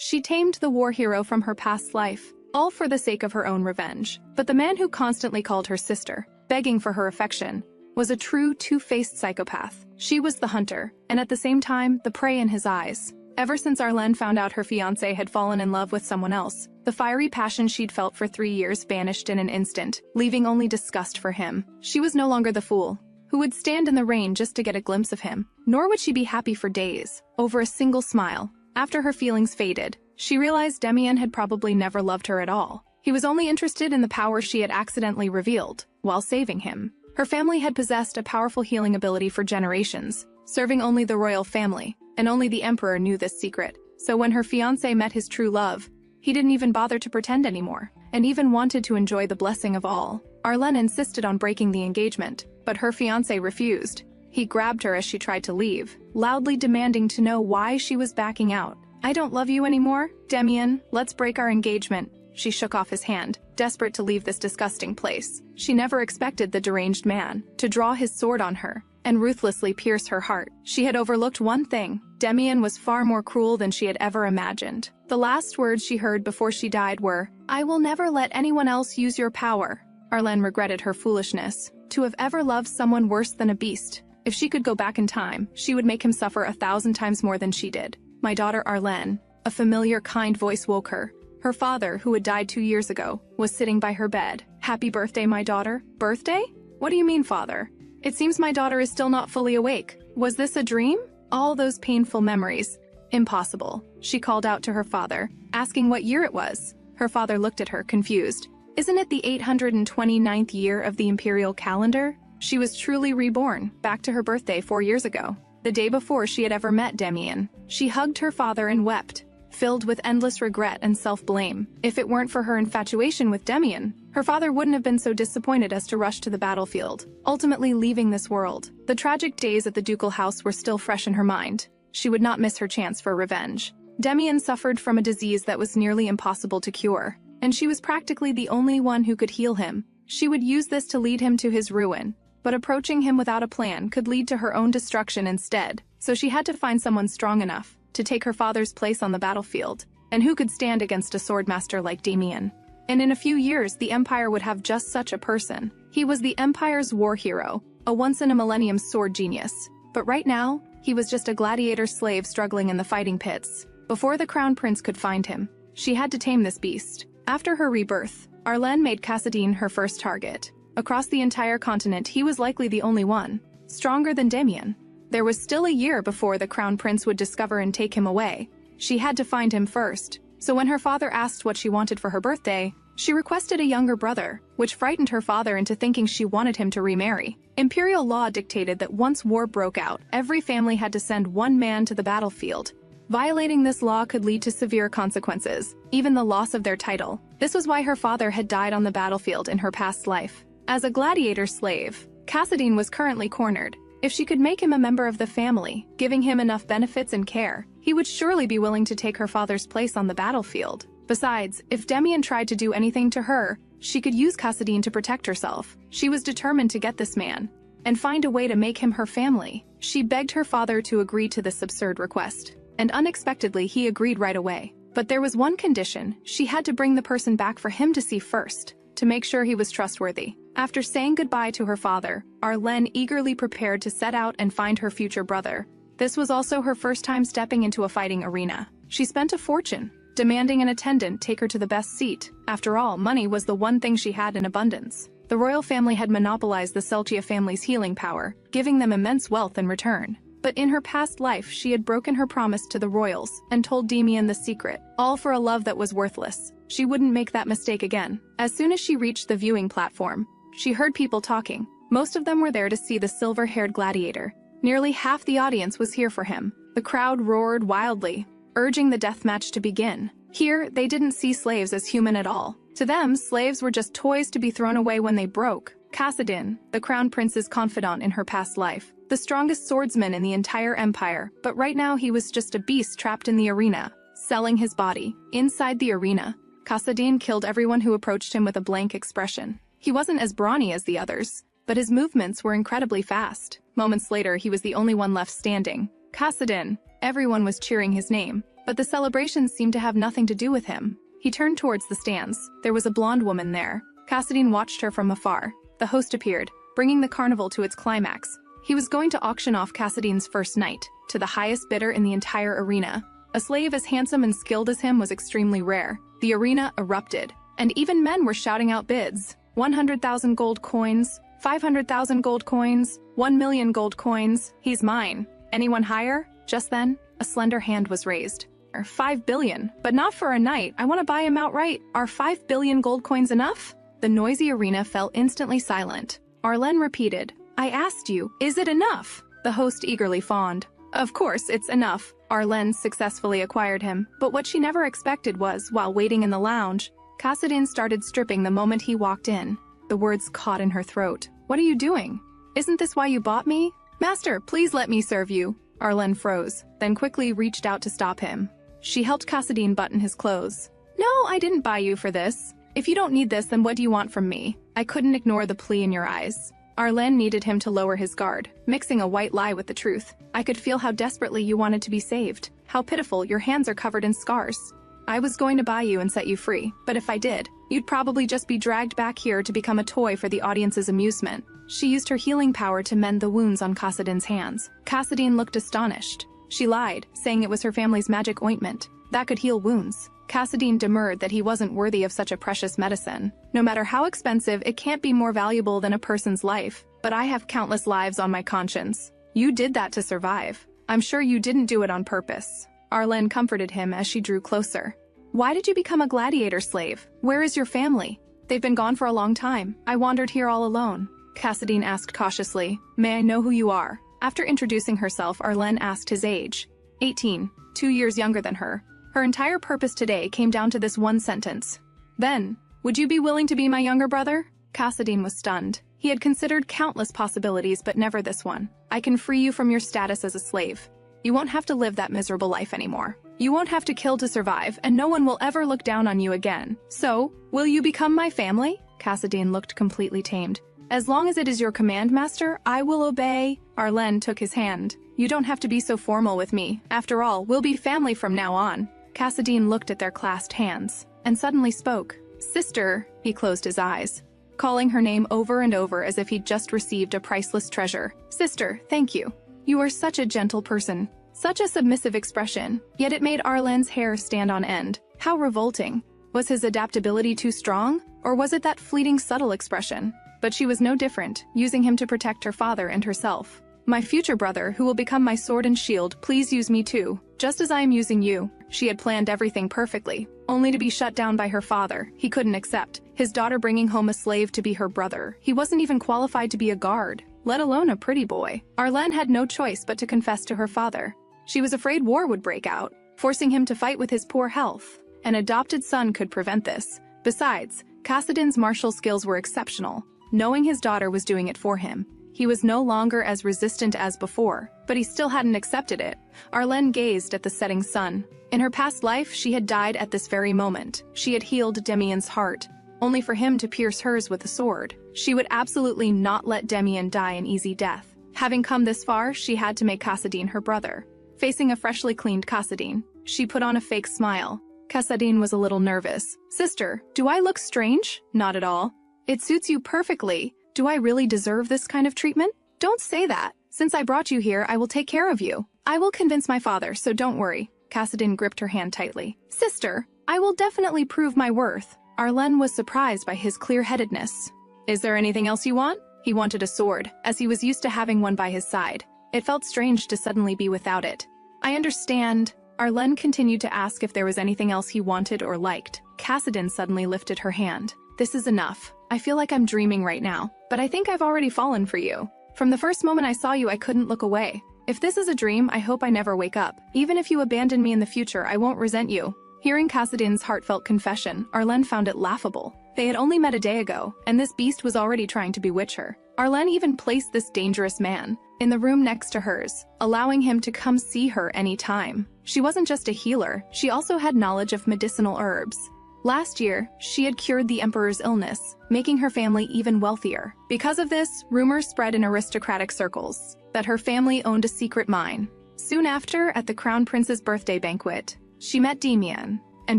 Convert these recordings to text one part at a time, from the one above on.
She tamed the war hero from her past life, all for the sake of her own revenge. But the man who constantly called her sister, begging for her affection, was a true two-faced psychopath. She was the hunter, and at the same time, the prey in his eyes. Ever since Arlen found out her fiancé had fallen in love with someone else, the fiery passion she'd felt for 3 years vanished in an instant, leaving only disgust for him. She was no longer the fool who would stand in the rain just to get a glimpse of him, nor would she be happy for days over a single smile. After her feelings faded, she realized Damien had probably never loved her at all. He was only interested in the power she had accidentally revealed while saving him. Her family had possessed a powerful healing ability for generations, serving only the royal family, and only the emperor knew this secret. So when her fiancé met his true love, he didn't even bother to pretend anymore, and even wanted to enjoy the blessing of all. Arlen insisted on breaking the engagement, but her fiancé refused. He grabbed her as she tried to leave, loudly demanding to know why she was backing out. "I don't love you anymore, Damien, let's break our engagement." She shook off his hand, desperate to leave this disgusting place. She never expected the deranged man to draw his sword on her and ruthlessly pierce her heart. She had overlooked one thing: Damien was far more cruel than she had ever imagined. The last words she heard before she died were, "I will never let anyone else use your power." Arlen regretted her foolishness, to have ever loved someone worse than a beast. If she could go back in time, she would make him suffer 1,000 times more than she did. "My daughter Arlen," a familiar, kind voice woke her. Her father, who had died 2 years ago, was sitting by her bed. "Happy birthday, my daughter." "Birthday? What do you mean, father? It seems my daughter is still not fully awake. Was this a dream?" All those painful memories. "Impossible," she called out to her father, asking what year it was. Her father looked at her, confused. "Isn't it the 829th year of the imperial calendar?" She was truly reborn, back to her birthday 4 years ago, the day before she had ever met Damien. She hugged her father and wept, filled with endless regret and self-blame. If it weren't for her infatuation with Damien, her father wouldn't have been so disappointed as to rush to the battlefield, ultimately leaving this world. The tragic days at the ducal house were still fresh in her mind. She would not miss her chance for revenge. Damien suffered from a disease that was nearly impossible to cure, and she was practically the only one who could heal him. She would use this to lead him to his ruin, but approaching him without a plan could lead to her own destruction instead. So she had to find someone strong enough to take her father's place on the battlefield, and who could stand against a swordmaster like Damien. And in a few years, the Empire would have just such a person. He was the Empire's war hero, a once-in-a-millennium sword genius. But right now, he was just a gladiator slave struggling in the fighting pits. Before the Crown Prince could find him, she had to tame this beast. After her rebirth, Arlen made Kassadin her first target. Across the entire continent, he was likely the only one, stronger than Damien. There was still a year before the Crown Prince would discover and take him away. She had to find him first. So when her father asked what she wanted for her birthday, she requested a younger brother, which frightened her father into thinking she wanted him to remarry. Imperial law dictated that once war broke out, every family had to send one man to the battlefield. Violating this law could lead to severe consequences, even the loss of their title. This was why her father had died on the battlefield in her past life. As a gladiator slave, Kassadin was currently cornered. If she could make him a member of the family, giving him enough benefits and care, he would surely be willing to take her father's place on the battlefield. Besides, if Damien tried to do anything to her, she could use Kassadin to protect herself. She was determined to get this man and find a way to make him her family. She begged her father to agree to this absurd request, and unexpectedly he agreed right away. But there was one condition: she had to bring the person back for him to see first, to make sure he was trustworthy. After saying goodbye to her father, Arlen eagerly prepared to set out and find her future brother. This was also her first time stepping into a fighting arena. She spent a fortune, demanding an attendant take her to the best seat. After all, money was the one thing she had in abundance. The royal family had monopolized the Seltia family's healing power, giving them immense wealth in return. But in her past life, she had broken her promise to the royals and told Damien the secret, all for a love that was worthless. She wouldn't make that mistake again. As soon as she reached the viewing platform, she heard people talking. Most of them were there to see the silver-haired gladiator. Nearly half the audience was here for him. The crowd roared wildly, urging the death match to begin. Here, they didn't see slaves as human at all. To them, slaves were just toys to be thrown away when they broke. Kassadin, the crown prince's confidant in her past life, the strongest swordsman in the entire empire, but right now he was just a beast trapped in the arena, selling his body. Inside the arena, Kassadin killed everyone who approached him with a blank expression. He wasn't as brawny as the others, but his movements were incredibly fast. Moments later, he was the only one left standing. Kassadin. Everyone was cheering his name. But the celebrations seemed to have nothing to do with him. He turned towards the stands. There was a blonde woman there. Cassadine watched her from afar. The host appeared, bringing the carnival to its climax. He was going to auction off Cassadine's first night, to the highest bidder in the entire arena. A slave as handsome and skilled as him was extremely rare. The arena erupted, and even men were shouting out bids. 100,000 gold coins, 500,000 gold coins, 1 million gold coins. He's mine. Anyone higher? Just then, a slender hand was raised. 5 billion, but not for a night. I want to buy him outright. Are 5 billion gold coins enough? The noisy arena fell instantly silent. Arlen repeated, I asked you, is it enough? The host eagerly fawned. Of course, it's enough. Arlen successfully acquired him, but what she never expected was, while waiting in the lounge, Cassadine started stripping the moment he walked in. The words caught in her throat. What are you doing? Isn't this why you bought me? Master, please let me serve you. Arlen froze, then quickly reached out to stop him. She helped Cassadine button his clothes. No, I didn't buy you for this. If you don't need this, then what do you want from me? I couldn't ignore the plea in your eyes. Arlen needed him to lower his guard, mixing a white lie with the truth. I could feel how desperately you wanted to be saved. How pitiful, your hands are covered in scars. I was going to buy you and set you free, but if I did, you'd probably just be dragged back here to become a toy for the audience's amusement. She used her healing power to mend the wounds on Cassadine's hands. Cassadine looked astonished. She lied, saying it was her family's magic ointment that could heal wounds. Cassadine demurred that he wasn't worthy of such a precious medicine. No matter how expensive, it can't be more valuable than a person's life. But I have countless lives on my conscience. You did that to survive. I'm sure you didn't do it on purpose. Arlen comforted him as she drew closer. Why did you become a gladiator slave? Where is your family? They've been gone for a long time. I wandered here all alone. Cassadine asked cautiously, May I know who you are? After introducing herself, Arlen asked his age. 18, 2 years younger than her. Her entire purpose today came down to this one sentence. Then, would you be willing to be my younger brother? Cassadine was stunned. He had considered countless possibilities, but never this one. I can free you from your status as a slave. You won't have to live that miserable life anymore. You won't have to kill to survive, and no one will ever look down on you again. So, will you become my family? Cassadine looked completely tamed. As long as it is your command, master, I will obey. Arlen took his hand. You don't have to be so formal with me. After all, we'll be family from now on. Cassadine looked at their clasped hands, and suddenly spoke. Sister, he closed his eyes, calling her name over and over as if he'd just received a priceless treasure. Sister, thank you. You are such a gentle person. Such a submissive expression, yet it made Arlen's hair stand on end. How revolting. Was his adaptability too strong, or was it that fleeting subtle expression? But she was no different, using him to protect her father and herself. My future brother, who will become my sword and shield, please use me too, just as I am using you. She had planned everything perfectly, only to be shut down by her father. He couldn't accept his daughter bringing home a slave to be her brother. He wasn't even qualified to be a guard, let alone a pretty boy. Arlen had no choice but to confess to her father. She was afraid war would break out, forcing him to fight with his poor health. An adopted son could prevent this. Besides, Cassadine's martial skills were exceptional. Knowing his daughter was doing it for him, he was no longer as resistant as before, but he still hadn't accepted it. Arlen gazed at the setting sun. In her past life, she had died at this very moment. She had healed Demian's heart, only for him to pierce hers with a sword. She would absolutely not let Demian die an easy death. Having come this far, she had to make Cassadine her brother. Facing a freshly cleaned Cassadine, she put on a fake smile. Cassadine was a little nervous. Sister, do I look strange? Not at all. It suits you perfectly. Do I really deserve this kind of treatment? Don't say that. Since I brought you here, I will take care of you. I will convince my father, so don't worry. Cassadine gripped her hand tightly. Sister, I will definitely prove my worth. Arlen was surprised by his clear-headedness. Is there anything else you want? He wanted a sword, as he was used to having one by his side. It felt strange to suddenly be without it. I understand. Arlen continued to ask if there was anything else he wanted or liked. Cassadine suddenly lifted her hand. This is enough. I feel like I'm dreaming right now, but I think I've already fallen for you. From the first moment I saw you, I couldn't look away. If this is a dream, I hope I never wake up. Even if you abandon me in the future, I won't resent you. Hearing Cassadine's heartfelt confession, Arlen found it laughable. They had only met a day ago, and this beast was already trying to bewitch her. Arlen even placed this dangerous man in the room next to hers, allowing him to come see her any time. She wasn't just a healer, she also had knowledge of medicinal herbs. Last year, she had cured the emperor's illness, making her family even wealthier. Because of this, rumors spread in aristocratic circles that her family owned a secret mine. Soon after, at the crown prince's birthday banquet, She met Damian, and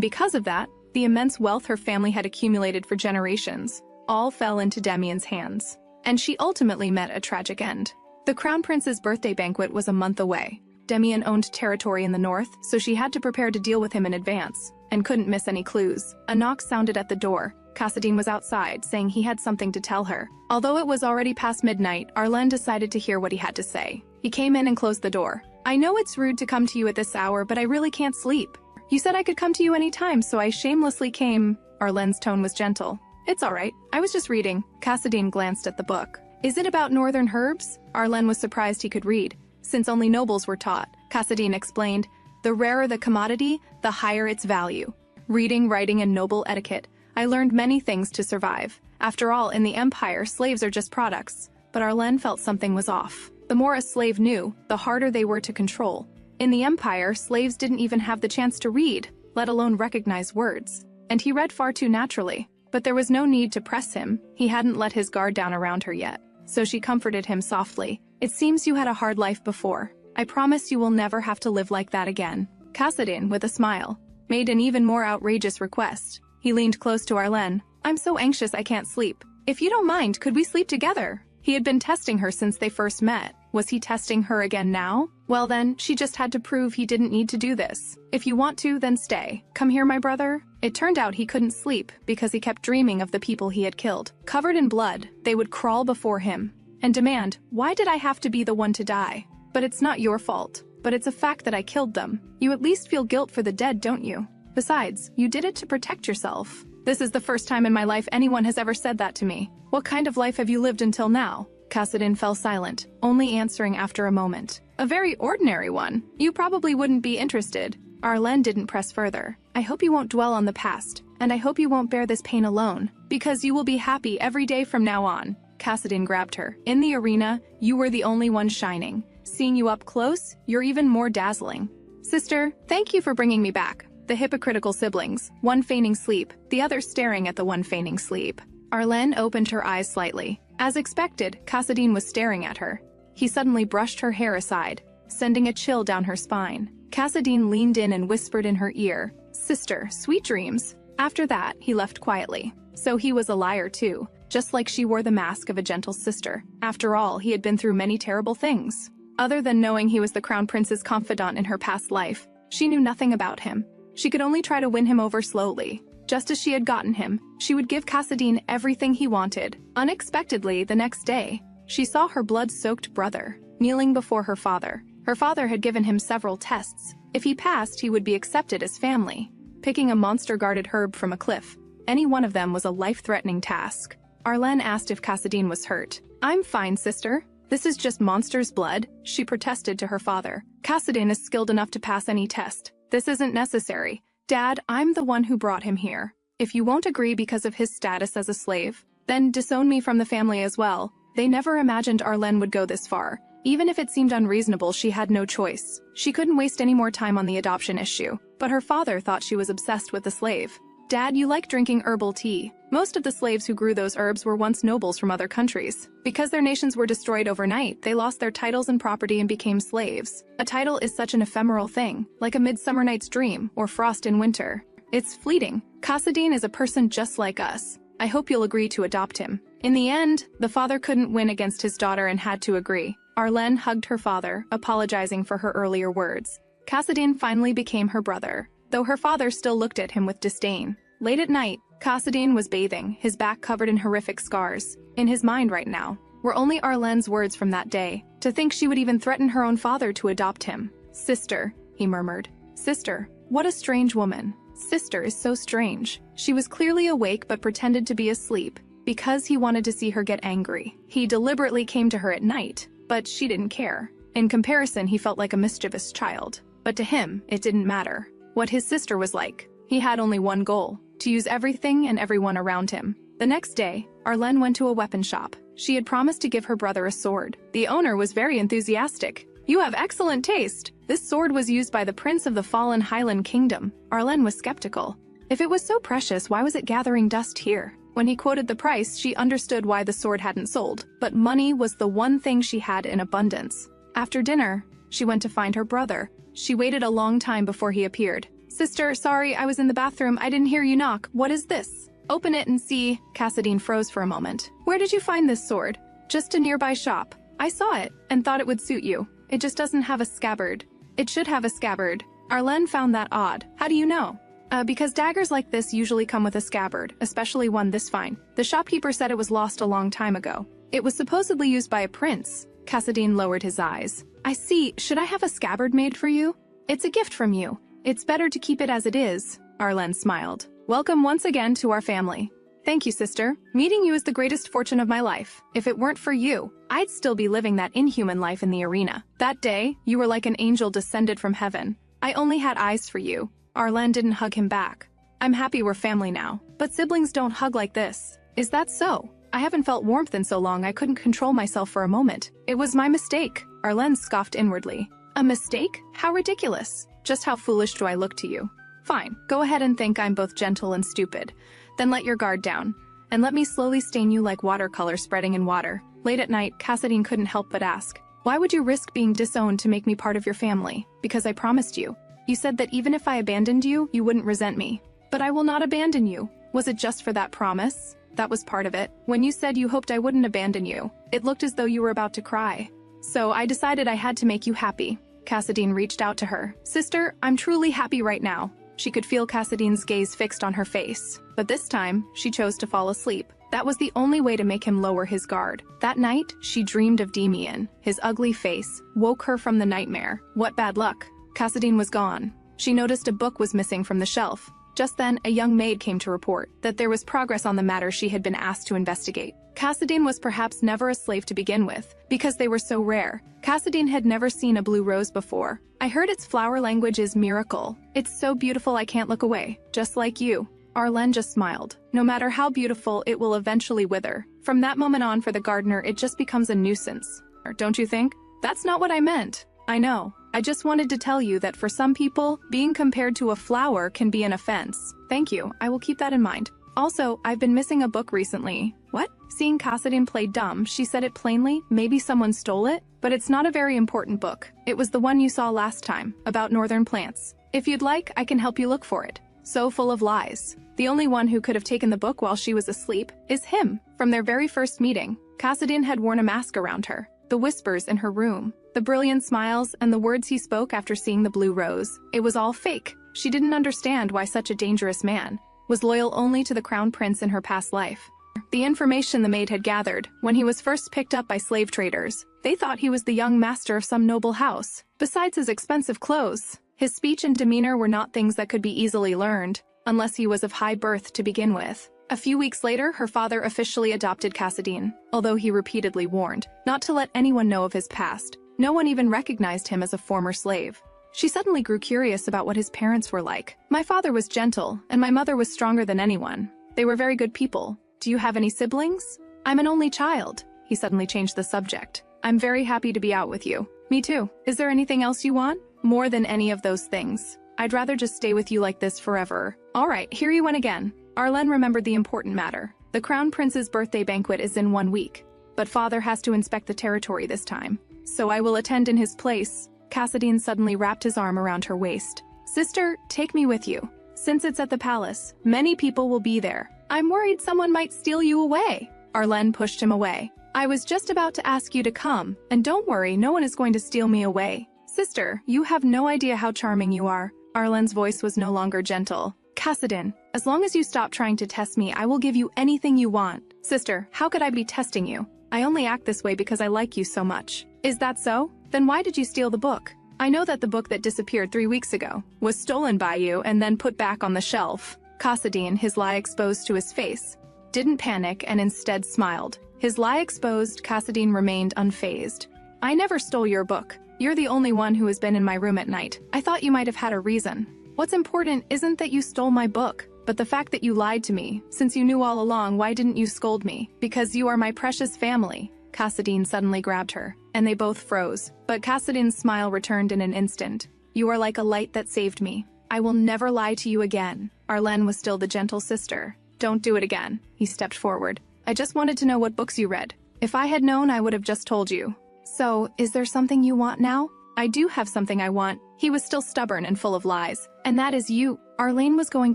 because of that, the immense wealth her family had accumulated for generations all fell into Damian's hands, and she ultimately met a tragic end. The Crown Prince's birthday banquet was a month away. Damian owned territory in the north, so she had to prepare to deal with him in advance, and couldn't miss any clues. A knock sounded at the door. Kassadin was outside, saying he had something to tell her. Although it was already past midnight, Arlen decided to hear what he had to say. He came in and closed the door. "I know it's rude to come to you at this hour, but I really can't sleep. You said I could come to you anytime, so I shamelessly came." Arlen's tone was gentle. "It's all right. I was just reading." Kassadin glanced at the book. "Is it about northern herbs?" Arlen was surprised he could read, since only nobles were taught. Kassadin explained, "The rarer the commodity, the higher its value. Reading, writing, and noble etiquette, I learned many things to survive. After all, in the Empire, slaves are just products." But Arlen felt something was off. The more a slave knew, the harder they were to control. In the Empire, slaves didn't even have the chance to read, let alone recognize words. And he read far too naturally. But there was no need to press him. He hadn't let his guard down around her yet. So she comforted him softly. "It seems you had a hard life before. I promise you will never have to live like that again." Kassadin, with a smile, made an even more outrageous request. He leaned close to Arlen. "I'm so anxious I can't sleep. If you don't mind, could we sleep together?" He had been testing her since they first met. Was he testing her again now? Well then, she just had to prove he didn't need to do this. "If you want to, then stay. Come here, my brother." It turned out he couldn't sleep because he kept dreaming of the people he had killed. Covered in blood, they would crawl before him and demand, "Why did I have to be the one to die? But it's not your fault. But it's a fact that I killed them. You at least feel guilt for the dead, don't you? Besides, you did it to protect yourself." "This is the first time in my life anyone has ever said that to me. What kind of life have you lived until now?" Kassadin fell silent, only answering after a moment. "A very ordinary one. You probably wouldn't be interested." Arlen didn't press further. "I hope you won't dwell on the past, and I hope you won't bear this pain alone, because you will be happy every day from now on." Kassadin grabbed her. "In the arena, you were the only one shining. Seeing you up close, you're even more dazzling." "Sister, thank you for bringing me back." The hypocritical siblings, one feigning sleep, the other staring at the one feigning sleep. Arlen opened her eyes slightly. As expected, Kassadin was staring at her. He suddenly brushed her hair aside, sending a chill down her spine. Kassadin leaned in and whispered in her ear, "Sister, sweet dreams." After that, he left quietly. So he was a liar too, just like she wore the mask of a gentle sister. After all, he had been through many terrible things. Other than knowing he was the Crown Prince's confidant in her past life, she knew nothing about him. She could only try to win him over slowly. Just as she had gotten him, she would give Kassadin everything he wanted. Unexpectedly, the next day, she saw her blood-soaked brother, kneeling before her father. Her father had given him several tests. If he passed, he would be accepted as family. Picking a monster-guarded herb from a cliff, any one of them was a life-threatening task. Arlen asked if Kassadin was hurt. "I'm fine, sister. This is just monster's blood," she protested to her father. "Kassadin is skilled enough to pass any test. This isn't necessary. Dad, I'm the one who brought him here. If you won't agree because of his status as a slave, then disown me from the family as well." They never imagined Arlen would go this far. Even if it seemed unreasonable, she had no choice. She couldn't waste any more time on the adoption issue. But her father thought she was obsessed with the slave. "Dad, you like drinking herbal tea. Most of the slaves who grew those herbs were once nobles from other countries. Because their nations were destroyed overnight, they lost their titles and property and became slaves. A title is such an ephemeral thing, like a midsummer night's dream or frost in winter. It's fleeting. Kassadin is a person just like us. I hope you'll agree to adopt him." In the end, the father couldn't win against his daughter and had to agree. Arlen hugged her father, apologizing for her earlier words. Kassadin finally became her brother, though her father still looked at him with disdain. Late at night, Kassadin was bathing, his back covered in horrific scars. In his mind right now were only Arlen's words from that day. To think she would even threaten her own father to adopt him. "Sister," he murmured. "Sister, what a strange woman. Sister is so strange." She was clearly awake but pretended to be asleep because he wanted to see her get angry. He deliberately came to her at night, but she didn't care. In comparison, he felt like a mischievous child. But to him, it didn't matter what his sister was like. He had only one goal: to use everything and everyone around him. The next day, Arlen went to a weapon shop. She had promised to give her brother a sword. The owner was very enthusiastic. "You have excellent taste. This sword was used by the prince of the fallen Highland kingdom." Arlen was skeptical. If it was so precious, why was it gathering dust here? When he quoted the price, she understood why the sword hadn't sold. But money was the one thing she had in abundance. After dinner, she went to find her brother. She waited a long time before he appeared. Sister, sorry, I was in the bathroom. I didn't hear you knock. What is this? Open it and see. Cassadine froze for a moment. Where did you find this sword? Just a nearby shop. I saw it and thought it would suit you. It just doesn't have a scabbard. It should have a scabbard. Arlen found that odd. How do you know? Because daggers like this usually come with a scabbard, especially one this fine. The shopkeeper said it was lost a long time ago. It was supposedly used by a prince. Cassadine lowered his eyes. I see. Should I have a scabbard made for you? It's a gift from you. It's better to keep it as it is. Arlen smiled. Welcome once again to our family. Thank you, sister. Meeting you is the greatest fortune of my life. If it weren't for you, I'd still be living that inhuman life in the arena. That day, you were like an angel descended from heaven. I only had eyes for you. Arlen didn't hug him back. I'm happy we're family now. But siblings don't hug like this. Is that so? I haven't felt warmth in so long I couldn't control myself for a moment. It was my mistake. Arlen scoffed inwardly. A mistake? How ridiculous. Just how foolish do I look to you? Fine, go ahead and think I'm both gentle and stupid. Then let your guard down, and let me slowly stain you like watercolor spreading in water. Late at night, Cassadine couldn't help but ask, why would you risk being disowned to make me part of your family? Because I promised you. You said that even if I abandoned you, you wouldn't resent me. But I will not abandon you. Was it just for that promise? That was part of it. When you said you hoped I wouldn't abandon you, it looked as though you were about to cry. So I decided I had to make you happy. Cassadine reached out to her. Sister, I'm truly happy right now. She could feel Cassadine's gaze fixed on her face. But this time, she chose to fall asleep. That was the only way to make him lower his guard. That night, she dreamed of Demian. His ugly face woke her from the nightmare. What bad luck. Cassadine was gone. She noticed a book was missing from the shelf. Just then, a young maid came to report that there was progress on the matter she had been asked to investigate. Cassadine was perhaps never a slave to begin with, because they were so rare. Cassadine had never seen a blue rose before. I heard its flower language is miracle. It's so beautiful I can't look away, just like you. Arlen just smiled. No matter how beautiful, it will eventually wither. From that moment on for the gardener, it just becomes a nuisance. Don't you think? That's not what I meant. I know. I just wanted to tell you that for some people, being compared to a flower can be an offense. Thank you. I will keep that in mind. Also, I've been missing a book recently. What? Seeing Cassadine play dumb, she said it plainly. Maybe someone stole it? But it's not a very important book. It was the one you saw last time, about northern plants. If you'd like, I can help you look for it. So full of lies. The only one who could have taken the book while she was asleep is him. From their very first meeting, Cassadine had worn a mask around her. The whispers in her room, the brilliant smiles, and the words he spoke after seeing the blue rose. It was all fake. She didn't understand why such a dangerous man was loyal only to the crown prince in her past life. The information the maid had gathered, when he was first picked up by slave traders, they thought he was the young master of some noble house. Besides his expensive clothes, his speech and demeanor were not things that could be easily learned, unless he was of high birth to begin with. A few weeks later, her father officially adopted Cassadine, although he repeatedly warned not to let anyone know of his past. No one even recognized him as a former slave. She suddenly grew curious about what his parents were like. My father was gentle, and my mother was stronger than anyone. They were very good people. Do you have any siblings? I'm an only child. He suddenly changed the subject. I'm very happy to be out with you. Me too. Is there anything else you want? More than any of those things. I'd rather just stay with you like this forever. All right, here you went again. Arlen remembered the important matter. The crown prince's birthday banquet is in 1 week, but father has to inspect the territory this time. So I will attend in his place. Cassadine suddenly wrapped his arm around her waist. Sister, take me with you. Since it's at the palace, many people will be there. I'm worried someone might steal you away. Arlen pushed him away. I was just about to ask you to come, and don't worry, no one is going to steal me away. Sister, you have no idea how charming you are. Arlen's voice was no longer gentle. Cassadine, as long as you stop trying to test me, I will give you anything you want. Sister, how could I be testing you? I only act this way because I like you so much. Is that so? Then why did you steal the book? I know that the book that disappeared 3 weeks ago was stolen by you and then put back on the shelf. Cassadine, his lie exposed to his face, didn't panic and instead smiled. His lie exposed, Cassadine remained unfazed. I never stole your book. You're the only one who has been in my room at night. I thought you might have had a reason. What's important isn't that you stole my book, but the fact that you lied to me. Since you knew all along, why didn't you scold me? Because you are my precious family. Cassadine suddenly grabbed her, and they both froze. But Cassadine's smile returned in an instant. You are like a light that saved me. I will never lie to you again. Arlen was still the gentle sister. Don't do it again. He stepped forward. I just wanted to know what books you read. If I had known, I would have just told you. So, is there something you want now? I do have something I want. He was still stubborn and full of lies. And that is you. Arlen was going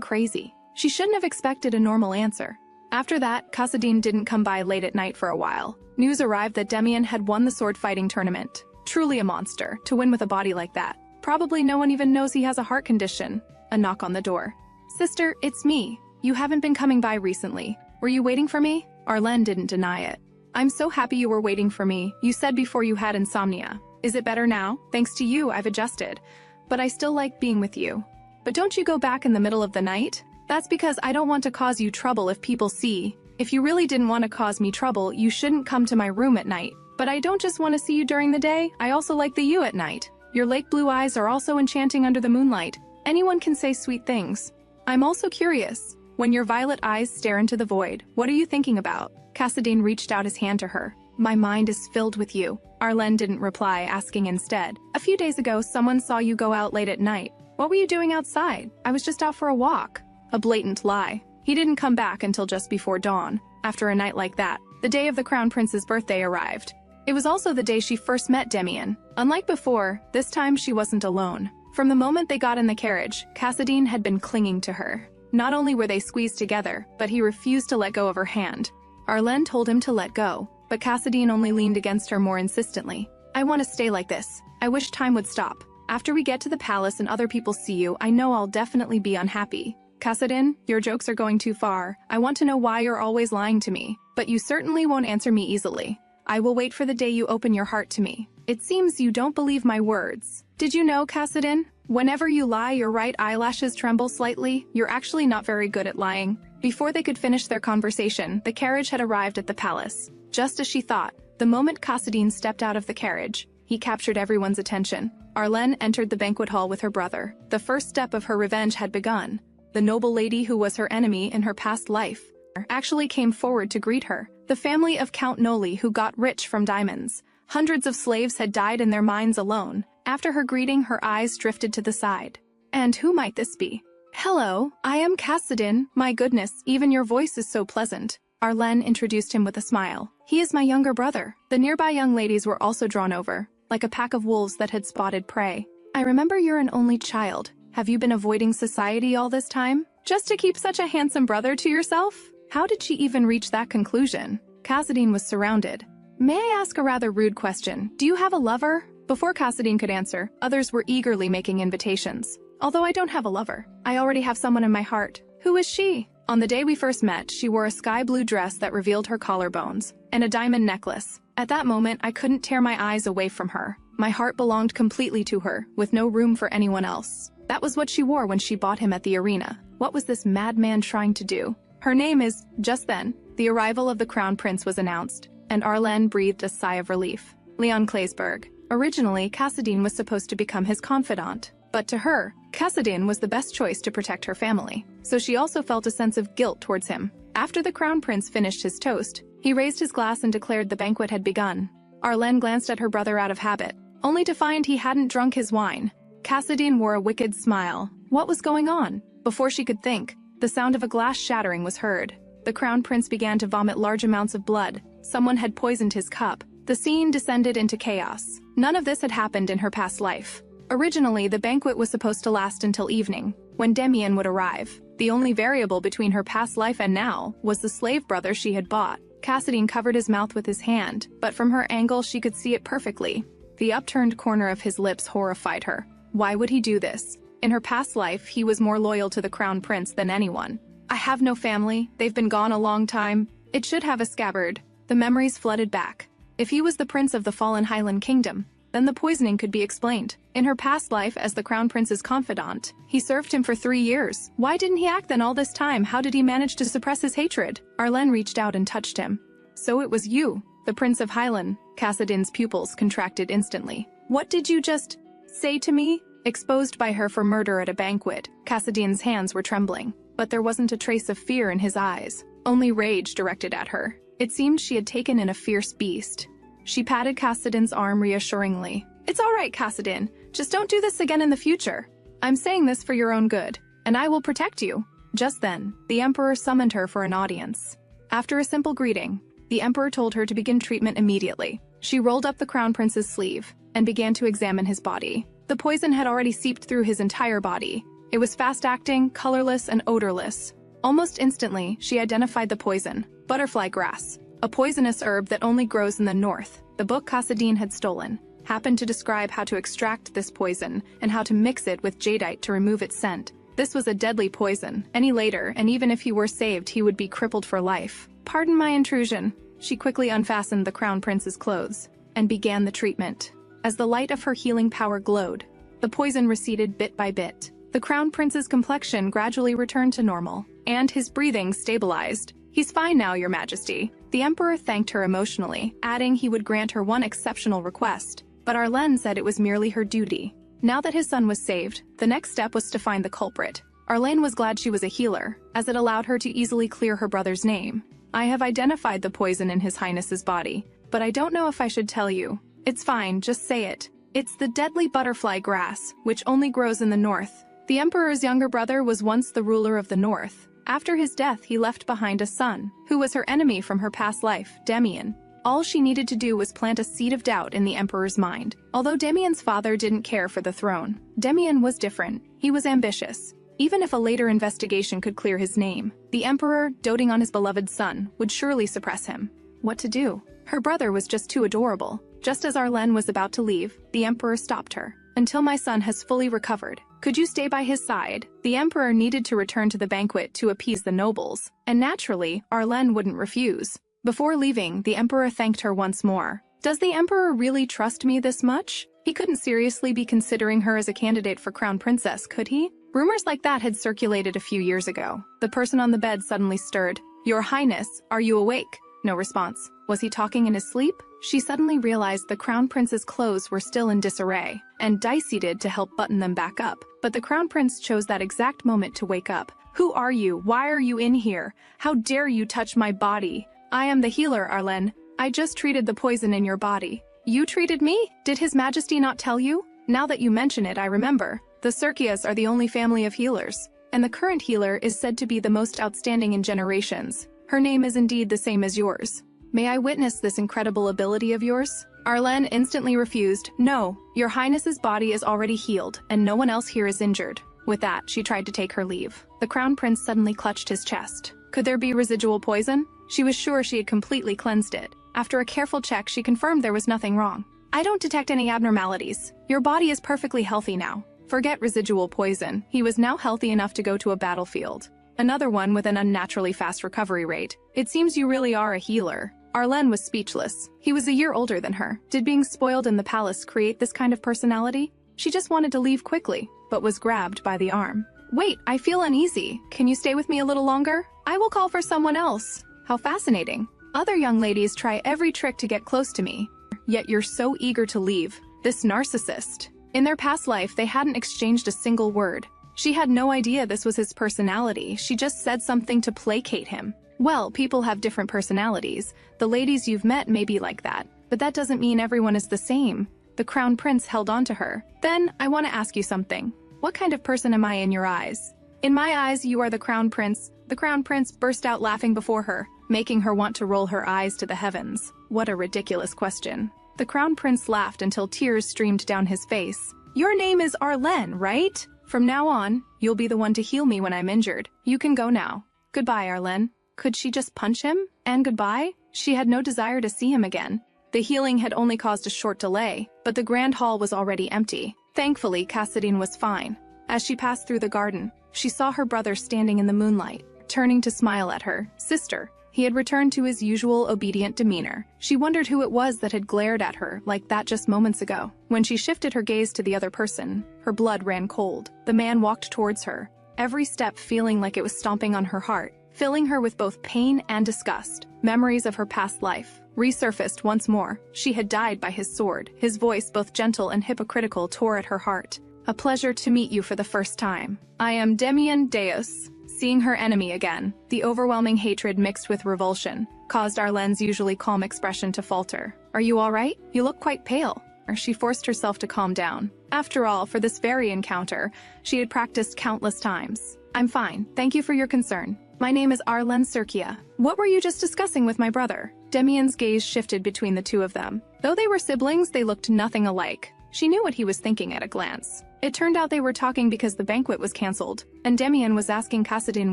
crazy. She shouldn't have expected a normal answer. After that, Kassadin didn't come by late at night for a while. News arrived that Demian had won the sword fighting tournament. Truly a monster, to win with a body like that. Probably no one even knows he has a heart condition. A knock on the door. Sister, it's me. You haven't been coming by recently. Were you waiting for me? Arlen didn't deny it. I'm so happy you were waiting for me. You said before you had insomnia. Is it better now? Thanks to you, I've adjusted. But I still like being with you. But don't you go back in the middle of the night? That's because I don't want to cause you trouble if people see. If you really didn't want to cause me trouble, you shouldn't come to my room at night. But I don't just want to see you during the day, I also like the you at night. Your lake blue eyes are also enchanting under the moonlight. Anyone can say sweet things. I'm also curious. When your violet eyes stare into the void, what are you thinking about? Kassadin reached out his hand to her. My mind is filled with you. Arlen didn't reply, asking instead. A few days ago, someone saw you go out late at night. What were you doing outside? I was just out for a walk. A blatant lie. He didn't come back until just before dawn. After a night like that, the day of the Crown Prince's birthday arrived. It was also the day she first met Demian. Unlike before, this time she wasn't alone. From the moment they got in the carriage, Kassadin had been clinging to her. Not only were they squeezed together, but he refused to let go of her hand. Arlen told him to let go, but Kassadin only leaned against her more insistently. I want to stay like this. I wish time would stop. After we get to the palace and other people see you, I know I'll definitely be unhappy. Kassadin, your jokes are going too far. I want to know why you're always lying to me. But you certainly won't answer me easily. I will wait for the day you open your heart to me. It seems you don't believe my words. Did you know, Kassadin? Whenever you lie, your right eyelashes tremble slightly. You're actually not very good at lying. Before they could finish their conversation, the carriage had arrived at the palace. Just as she thought, the moment Kassadin stepped out of the carriage, he captured everyone's attention. Arlen entered the banquet hall with her brother. The first step of her revenge had begun. The noble lady who was her enemy in her past life actually came forward to greet her. The family of Count Noli, who got rich from diamonds. Hundreds of slaves had died in their mines alone. After her greeting, her eyes drifted to the side. And who might this be? Hello, I am Kassadin. My goodness, even your voice is so pleasant. Arlen introduced him with a smile. He is my younger brother. The nearby young ladies were also drawn over, like a pack of wolves that had spotted prey. I remember you're an only child. Have you been avoiding society all this time? Just to keep such a handsome brother to yourself? How did she even reach that conclusion? Kassadin was surrounded. May I ask a rather rude question? Do you have a lover? Before Kassadin could answer, others were eagerly making invitations. Although I don't have a lover, I already have someone in my heart. Who is she? On the day we first met, she wore a sky blue dress that revealed her collarbones, and a diamond necklace. At that moment, I couldn't tear my eyes away from her. My heart belonged completely to her, with no room for anyone else. That was what she wore when she bought him at the arena. What was this madman trying to do? Her name is... Just then, the arrival of the Crown Prince was announced, and Arlen breathed a sigh of relief. Leon Claysburg. Originally, Kassadin was supposed to become his confidant. But to her, Kassadin was the best choice to protect her family. So she also felt a sense of guilt towards him. After the Crown Prince finished his toast, he raised his glass and declared the banquet had begun. Arlen glanced at her brother out of habit, only to find he hadn't drunk his wine. Kassadin wore a wicked smile. What was going on? Before she could think, the sound of a glass shattering was heard. The Crown Prince began to vomit large amounts of blood. Someone had poisoned his cup. The scene descended into chaos. None of this had happened in her past life. Originally, the banquet was supposed to last until evening, when Demian would arrive. The only variable between her past life and now was the slave brother she had bought. Kassadin covered his mouth with his hand, but from her angle she could see it perfectly. The upturned corner of his lips horrified her. Why would he do this? In her past life, he was more loyal to the Crown Prince than anyone. I have no family. They've been gone a long time. It should have a scabbard. The memories flooded back. If he was the prince of the fallen Highland Kingdom, then the poisoning could be explained. In her past life as the Crown Prince's confidant, he served him for 3 years. Why didn't he act then all this time? How did he manage to suppress his hatred? Arlen reached out and touched him. So it was you, the Prince of Highland. Kassadin's pupils contracted instantly. What did you just say to me? Exposed by her for murder at a banquet, Kassadin's hands were trembling, but there wasn't a trace of fear in his eyes, only rage directed at her. It seemed she had taken in a fierce beast. She patted Kassadin's arm reassuringly. It's all right, Kassadin. Just don't do this again in the future. I'm saying this for your own good, and I will protect you. Just then, the Emperor summoned her for an audience. After a simple greeting, the Emperor told her to begin treatment immediately. She rolled up the Crown Prince's sleeve and began to examine his body. The poison had already seeped through his entire body. It was fast-acting, colorless, and odorless. Almost instantly, she identified the poison: butterfly grass, a poisonous herb that only grows in the north. The book Kassadin had stolen happened to describe how to extract this poison and how to mix it with jadeite to remove its scent. This was a deadly poison. Any later, and even if he were saved, he would be crippled for life. Pardon my intrusion. She quickly unfastened the crown prince's clothes and began the treatment. As the light of her healing power glowed, the poison receded bit by bit. The crown prince's complexion gradually returned to normal, and his breathing stabilized. He's fine now, Your Majesty. The emperor thanked her emotionally, adding he would grant her one exceptional request, but Arlen said it was merely her duty. Now that his son was saved, the next step was to find the culprit. Arlen was glad she was a healer, as it allowed her to easily clear her brother's name. I have identified the poison in His Highness's body, but I don't know if I should tell you. It's fine, just say it. It's the deadly butterfly grass, which only grows in the north. The emperor's younger brother was once the ruler of the north. After his death, he left behind a son, who was her enemy from her past life, Demian. All she needed to do was plant a seed of doubt in the emperor's mind. Although Demian's father didn't care for the throne, Demian was different. He was ambitious. Even if a later investigation could clear his name, the emperor, doting on his beloved son, would surely suppress him. What to do? Her brother was just too adorable. Just as Arlen was about to leave, the emperor stopped her. Until my son has fully recovered, could you stay by his side? The emperor needed to return to the banquet to appease the nobles, and naturally, Arlen wouldn't refuse. Before leaving, the emperor thanked her once more. Does the emperor really trust me this much? He couldn't seriously be considering her as a candidate for crown princess, could he? Rumors like that had circulated a few years ago. The person on the bed suddenly stirred. Your Highness, are you awake? No response. Was he talking in his sleep? She suddenly realized the crown prince's clothes were still in disarray, and decided to help button them back up. But the crown prince chose that exact moment to wake up. Who are you? Why are you in here? How dare you touch my body? I am the healer, Arlen. I just treated the poison in your body. You treated me? Did His Majesty not tell you? Now that you mention it, I remember. The Surkias are the only family of healers, and the current healer is said to be the most outstanding in generations. Her name is indeed the same as yours. May I witness this incredible ability of yours? Arlen instantly refused. No, Your Highness's body is already healed, and no one else here is injured. With that, she tried to take her leave. The crown prince suddenly clutched his chest. Could there be residual poison? She was sure she had completely cleansed it. After a careful check, she confirmed there was nothing wrong. I don't detect any abnormalities. Your body is perfectly healthy now. Forget residual poison. He was now healthy enough to go to a battlefield. Another one with an unnaturally fast recovery rate. It seems you really are a healer. Arlen was speechless. He was a year older than her. Did being spoiled in the palace create this kind of personality? She just wanted to leave quickly, but was grabbed by the arm. Wait, I feel uneasy. Can you stay with me a little longer? I will call for someone else. How fascinating. Other young ladies try every trick to get close to me, yet you're so eager to leave. This narcissist. In their past life, they hadn't exchanged a single word. She had no idea this was his personality. She just said something to placate him. Well, people have different personalities. The ladies you've met may be like that, but that doesn't mean everyone is the same. The crown prince held on to her. Then, I want to ask you something. What kind of person am I in your eyes? In my eyes, you are the crown prince. The crown prince burst out laughing before her, making her want to roll her eyes to the heavens. What a ridiculous question. The crown prince laughed until tears streamed down his face. Your name is Arlen, right? From now on, you'll be the one to heal me when I'm injured. You can go now. Goodbye, Arlen. Could she just punch him? And goodbye? She had no desire to see him again. The healing had only caused a short delay, but the grand hall was already empty. Thankfully, Kassadin was fine. As she passed through the garden, she saw her brother standing in the moonlight, turning to smile at her. Sister. He had returned to his usual obedient demeanor. She wondered who it was that had glared at her like that just moments ago. When she shifted her gaze to the other person, her blood ran cold. The man walked towards her, every step feeling like it was stomping on her heart, filling her with both pain and disgust. Memories of her past life resurfaced once more. She had died by his sword. His voice, both gentle and hypocritical, tore at her heart. A pleasure to meet you for the first time. I am Demian Deus. Seeing her enemy again, the overwhelming hatred mixed with revulsion caused Arlen's usually calm expression to falter. Are you all right? You look quite pale. She forced herself to calm down. After all, for this very encounter, she had practiced countless times. I'm fine. Thank you for your concern. My name is Arlen Surkia. What were you just discussing with my brother? Demian's gaze shifted between the two of them. Though they were siblings, they looked nothing alike. She knew what he was thinking at a glance. It turned out they were talking because the banquet was cancelled, and Damian was asking Kassadin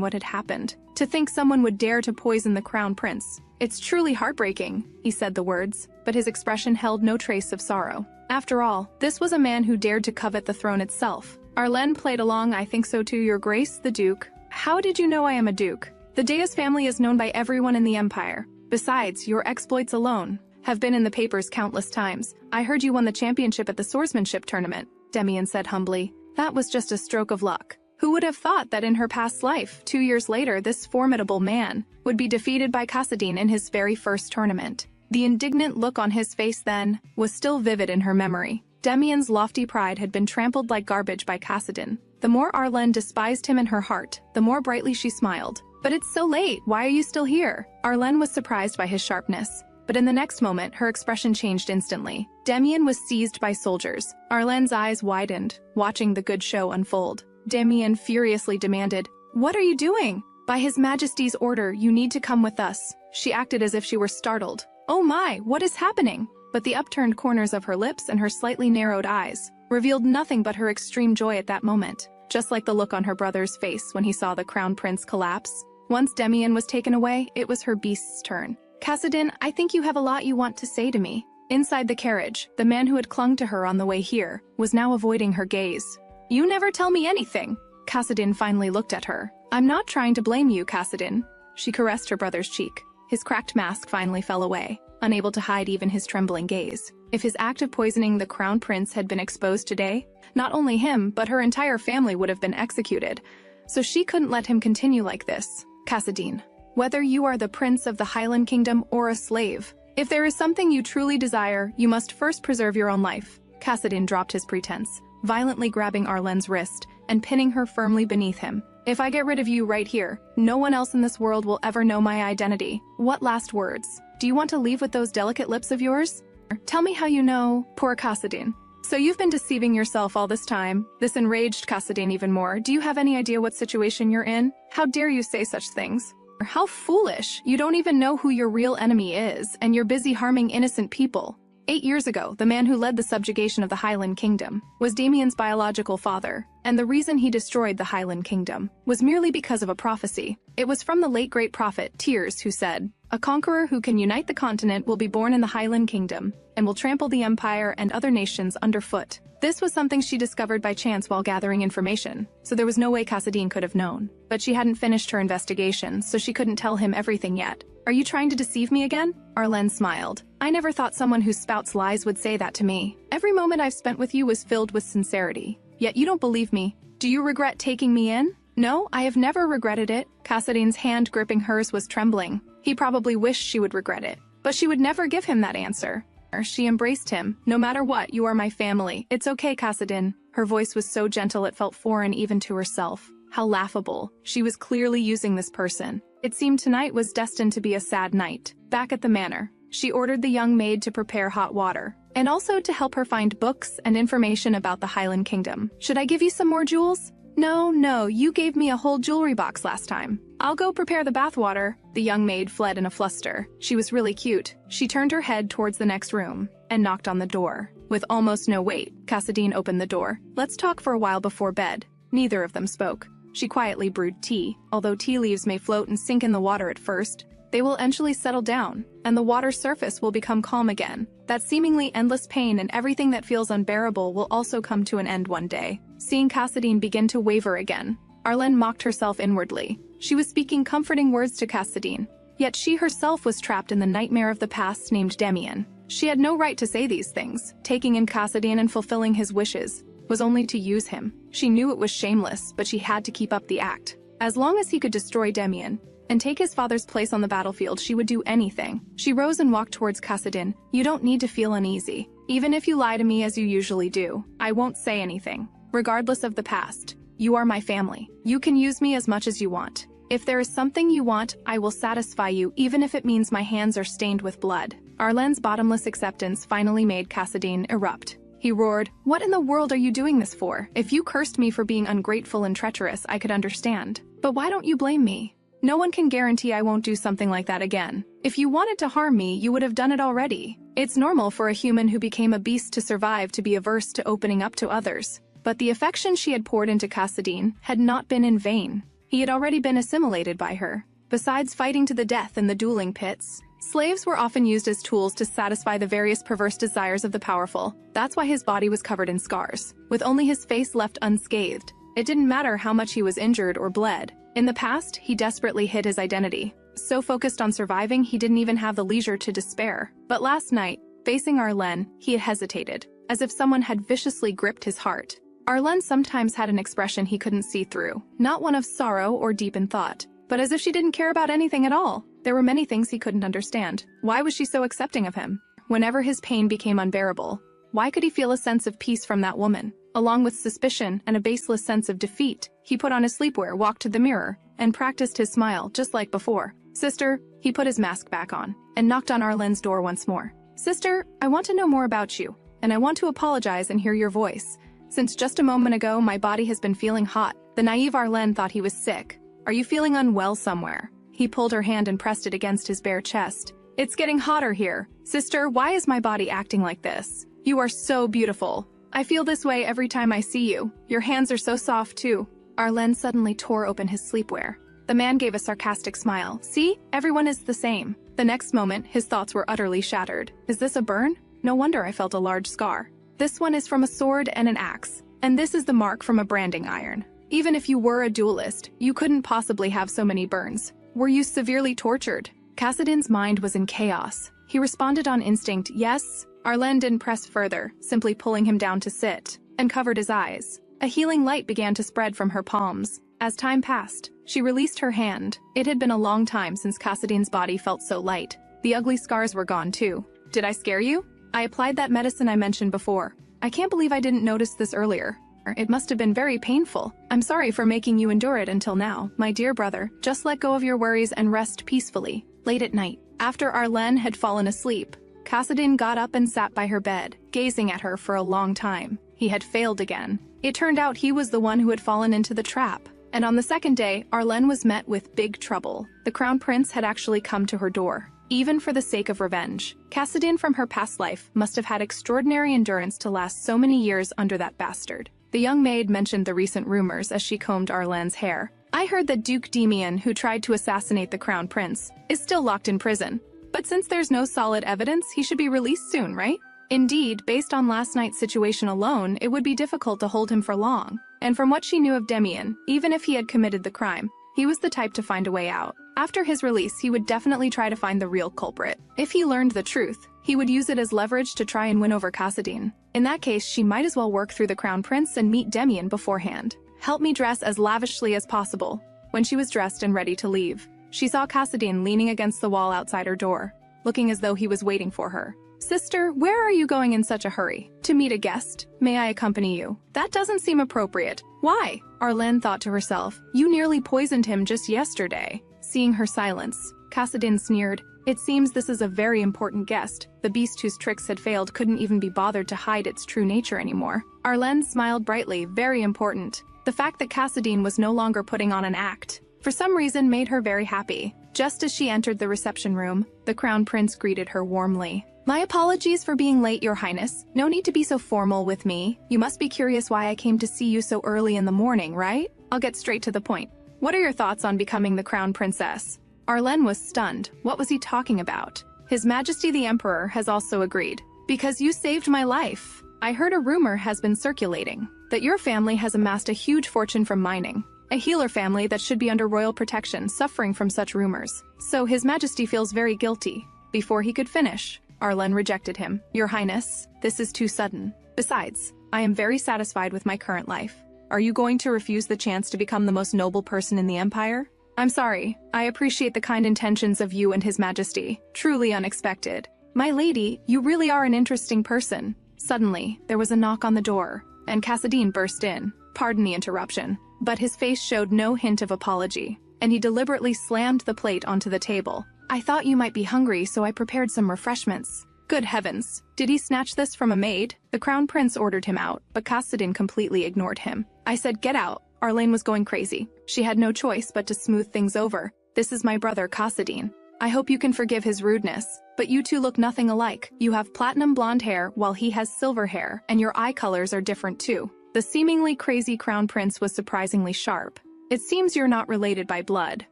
what had happened. To think someone would dare to poison the crown prince. It's truly heartbreaking, he said the words, but his expression held no trace of sorrow. After all, this was a man who dared to covet the throne itself. Arlen played along. I think so too, Your Grace, the Duke. How did you know I am a Duke? The Deus family is known by everyone in the Empire. Besides, your exploits alone have been in the papers countless times. I heard you won the championship at the swordsmanship tournament, Damian said humbly. That was just a stroke of luck. Who would have thought that in her past life, 2 years later, this formidable man would be defeated by Kassadin in his very first tournament? The indignant look on his face then was still vivid in her memory. Damian's lofty pride had been trampled like garbage by Kassadin. The more Arlen despised him in her heart, the more brightly she smiled. But it's so late, why are you still here? Arlen was surprised by his sharpness. But in the next moment, her expression changed instantly. Damian was seized by soldiers. Arlen's eyes widened, watching the good show unfold. Damian furiously demanded, "What are you doing? By His Majesty's order, you need to come with us." She acted as if she were startled. "Oh my, what is happening?" But the upturned corners of her lips and her slightly narrowed eyes revealed nothing but her extreme joy at that moment, just like the look on her brother's face when he saw the crown prince collapse. Once Damian was taken away, it was her beast's turn. "Kassadin, I think you have a lot you want to say to me." Inside the carriage, the man who had clung to her on the way here was now avoiding her gaze. "You never tell me anything." Kassadin finally looked at her. "I'm not trying to blame you, Kassadin." She caressed her brother's cheek. His cracked mask finally fell away, unable to hide even his trembling gaze. If his act of poisoning the crown prince had been exposed today, not only him, but her entire family would have been executed. So she couldn't let him continue like this. "Kassadin, whether you are the prince of the Highland Kingdom or a slave, if there is something you truly desire, you must first preserve your own life." Kassadin dropped his pretense, violently grabbing Arlen's wrist and pinning her firmly beneath him. "If I get rid of you right here, no one else in this world will ever know my identity." What last words? Do you want to leave with those delicate lips of yours? Tell me how you know. Poor Kassadin. So you've been deceiving yourself all this time. This enraged Kassadin even more. Do you have any idea what situation you're in? How dare you say such things? How foolish. You don't even know who your real enemy is, and you're busy harming innocent people. 8 years ago, the man who led the subjugation of the Highland Kingdom was Damian's biological father, and the reason he destroyed the Highland Kingdom was merely because of a prophecy. It was from the late great prophet Tyrs, who said, "A conqueror who can unite the continent will be born in the Highland Kingdom, and will trample the empire and other nations underfoot." This was something she discovered by chance while gathering information, so there was no way Kassadin could have known. But she hadn't finished her investigation, so she couldn't tell him everything yet. "Are you trying to deceive me again?" Arlen smiled. "I never thought someone who spouts lies would say that to me. Every moment I've spent with you was filled with sincerity. Yet you don't believe me. Do you regret taking me in?" "No, I have never regretted it." Kassadin's hand gripping hers was trembling. He probably wished she would regret it, but she would never give him that answer. She embraced him. "No matter what, you are my family. It's okay, Kassadin." Her voice was so gentle it felt foreign even to herself. How laughable. She was clearly using this person. It seemed tonight was destined to be a sad night. Back at the manor, she ordered the young maid to prepare hot water, and also to help her find books and information about the Highland Kingdom. "Should I give you some more jewels?" No, you gave me a whole jewelry box last time. I'll go prepare the bathwater." The young maid fled in a fluster. She was really cute. She turned her head towards the next room and knocked on the door. With almost no weight, Kassadin opened the door. "Let's talk for a while before bed." Neither of them spoke. She quietly brewed tea. Although tea leaves may float and sink in the water at first, they will eventually settle down, and the water's surface will become calm again. That seemingly endless pain and everything that feels unbearable will also come to an end one day. Seeing Kassadin begin to waver again, Arlen mocked herself inwardly. She was speaking comforting words to Kassadin, yet she herself was trapped in the nightmare of the past named Damian. She had no right to say these things. Taking in Kassadin and fulfilling his wishes was only to use him. She knew it was shameless, but she had to keep up the act. As long as he could destroy Damian and take his father's place on the battlefield, she would do anything. She rose and walked towards Kassadin. "You don't need to feel uneasy. Even if you lie to me as you usually do, I won't say anything. Regardless of the past, you are my family. You can use me as much as you want. If there is something you want, I will satisfy you, even if it means my hands are stained with blood." Arlen's bottomless acceptance finally made Kassadin erupt. He roared, "What in the world are you doing this for? If you cursed me for being ungrateful and treacherous, I could understand. But why don't you blame me? No one can guarantee I won't do something like that again. If you wanted to harm me, you would have done it already. It's normal for a human who became a beast to survive to be averse to opening up to others. But the affection she had poured into Kassadin had not been in vain. He had already been assimilated by her. Besides fighting to the death in the dueling pits, slaves were often used as tools to satisfy the various perverse desires of the powerful. That's why his body was covered in scars, with only his face left unscathed. It didn't matter how much he was injured or bled. In the past, he desperately hid his identity. So focused on surviving, he didn't even have the leisure to despair. But last night, facing Arlen, he had hesitated, as if someone had viciously gripped his heart. Arlen sometimes had an expression he couldn't see through, not one of sorrow or deep in thought, but as if she didn't care about anything at all. There were many things he couldn't understand. Why was she so accepting of him? Whenever his pain became unbearable, why could he feel a sense of peace from that woman? Along with suspicion and a baseless sense of defeat, he put on his sleepwear, walked to the mirror, and practiced his smile just like before. "Sister," he put his mask back on, and knocked on Arlen's door once more. "Sister, I want to know more about you, and I want to apologize and hear your voice. Since just a moment ago, my body has been feeling hot." The naive Arlen thought he was sick. "Are you feeling unwell somewhere?" He pulled her hand and pressed it against his bare chest. "It's getting hotter here. Sister, why is my body acting like this? You are so beautiful. I feel this way every time I see you. Your hands are so soft too." Arlen suddenly tore open his sleepwear. The man gave a sarcastic smile. "See? Everyone is the same." The next moment, his thoughts were utterly shattered. "Is this a burn? No wonder I felt a large scar. This one is from a sword and an axe, and this is the mark from a branding iron. Even if you were a duelist, you couldn't possibly have so many burns. Were you severely tortured?" Kassadin's mind was in chaos. He responded on instinct, "Yes." Arlen didn't press further, simply pulling him down to sit, and covered his eyes. A healing light began to spread from her palms. As time passed, she released her hand. It had been a long time since Kassadin's body felt so light. The ugly scars were gone too. "Did I scare you? I applied that medicine I mentioned before. I can't believe I didn't notice this earlier. It must have been very painful. I'm sorry for making you endure it until now. My dear brother, just let go of your worries and rest peacefully." Late at night, after Arlen had fallen asleep, Kassadin got up and sat by her bed, gazing at her for a long time. He had failed again. It turned out he was the one who had fallen into the trap. And on the second day, Arlen was met with big trouble. The crown prince had actually come to her door, even for the sake of revenge. Kassadin from her past life must have had extraordinary endurance to last so many years under that bastard. The young maid mentioned the recent rumors as she combed Arlen's hair. "I heard that Duke Demian, who tried to assassinate the crown prince, is still locked in prison. But since there's no solid evidence, he should be released soon, right?" Indeed, based on last night's situation alone, it would be difficult to hold him for long. And from what she knew of Demian, even if he had committed the crime, he was the type to find a way out. After his release, he would definitely try to find the real culprit. If he learned the truth, he would use it as leverage to try and win over Kassadin. In that case, she might as well work through the crown prince and meet Demian beforehand. "Help me dress as lavishly as possible." When she was dressed and ready to leave, she saw Kassadin leaning against the wall outside her door, looking as though he was waiting for her. "Sister, where are you going in such a hurry? To meet a guest? May I accompany you?" "That doesn't seem appropriate." "Why?" Arlen thought to herself. "You nearly poisoned him just yesterday." Seeing her silence, Kassadin sneered. "It seems this is a very important guest." The beast whose tricks had failed couldn't even be bothered to hide its true nature anymore. Arlen smiled brightly. Very important. The fact that Kassadin was no longer putting on an act, for some reason, made her very happy. Just as she entered the reception room, the crown prince greeted her warmly. "My apologies for being late, Your Highness. No need to be so formal with me. You must be curious why I came to see you so early in the morning, right? I'll get straight to the point. What are your thoughts on becoming the crown princess?" Arlen was stunned. What was he talking about? His Majesty the Emperor has also agreed. "Because you saved my life. I heard a rumor has been circulating that your family has amassed a huge fortune from mining. A healer family that should be under royal protection, suffering from such rumors. So His Majesty feels very guilty." Before he could finish, Arlen rejected him. "Your Highness, this is too sudden. Besides, I am very satisfied with my current life. Are you going to refuse the chance to become the most noble person in the Empire?" "I'm sorry. I appreciate the kind intentions of you and His Majesty. Truly unexpected." "My lady, you really are an interesting person." Suddenly, there was a knock on the door, and Kassadin burst in. Pardon the interruption, but his face showed no hint of apology, and he deliberately slammed the plate onto the table. "I thought you might be hungry, so I prepared some refreshments." Good heavens, did he snatch this from a maid? The crown prince ordered him out, but Kassadin completely ignored him. "I said get out." Arlen was going crazy. She had no choice but to smooth things over. "This is my brother Kassadin." I hope you can forgive his rudeness, but you two look nothing alike. You have platinum blonde hair while he has silver hair, and your eye colors are different too. The seemingly crazy crown prince was surprisingly sharp. It seems you're not related by blood.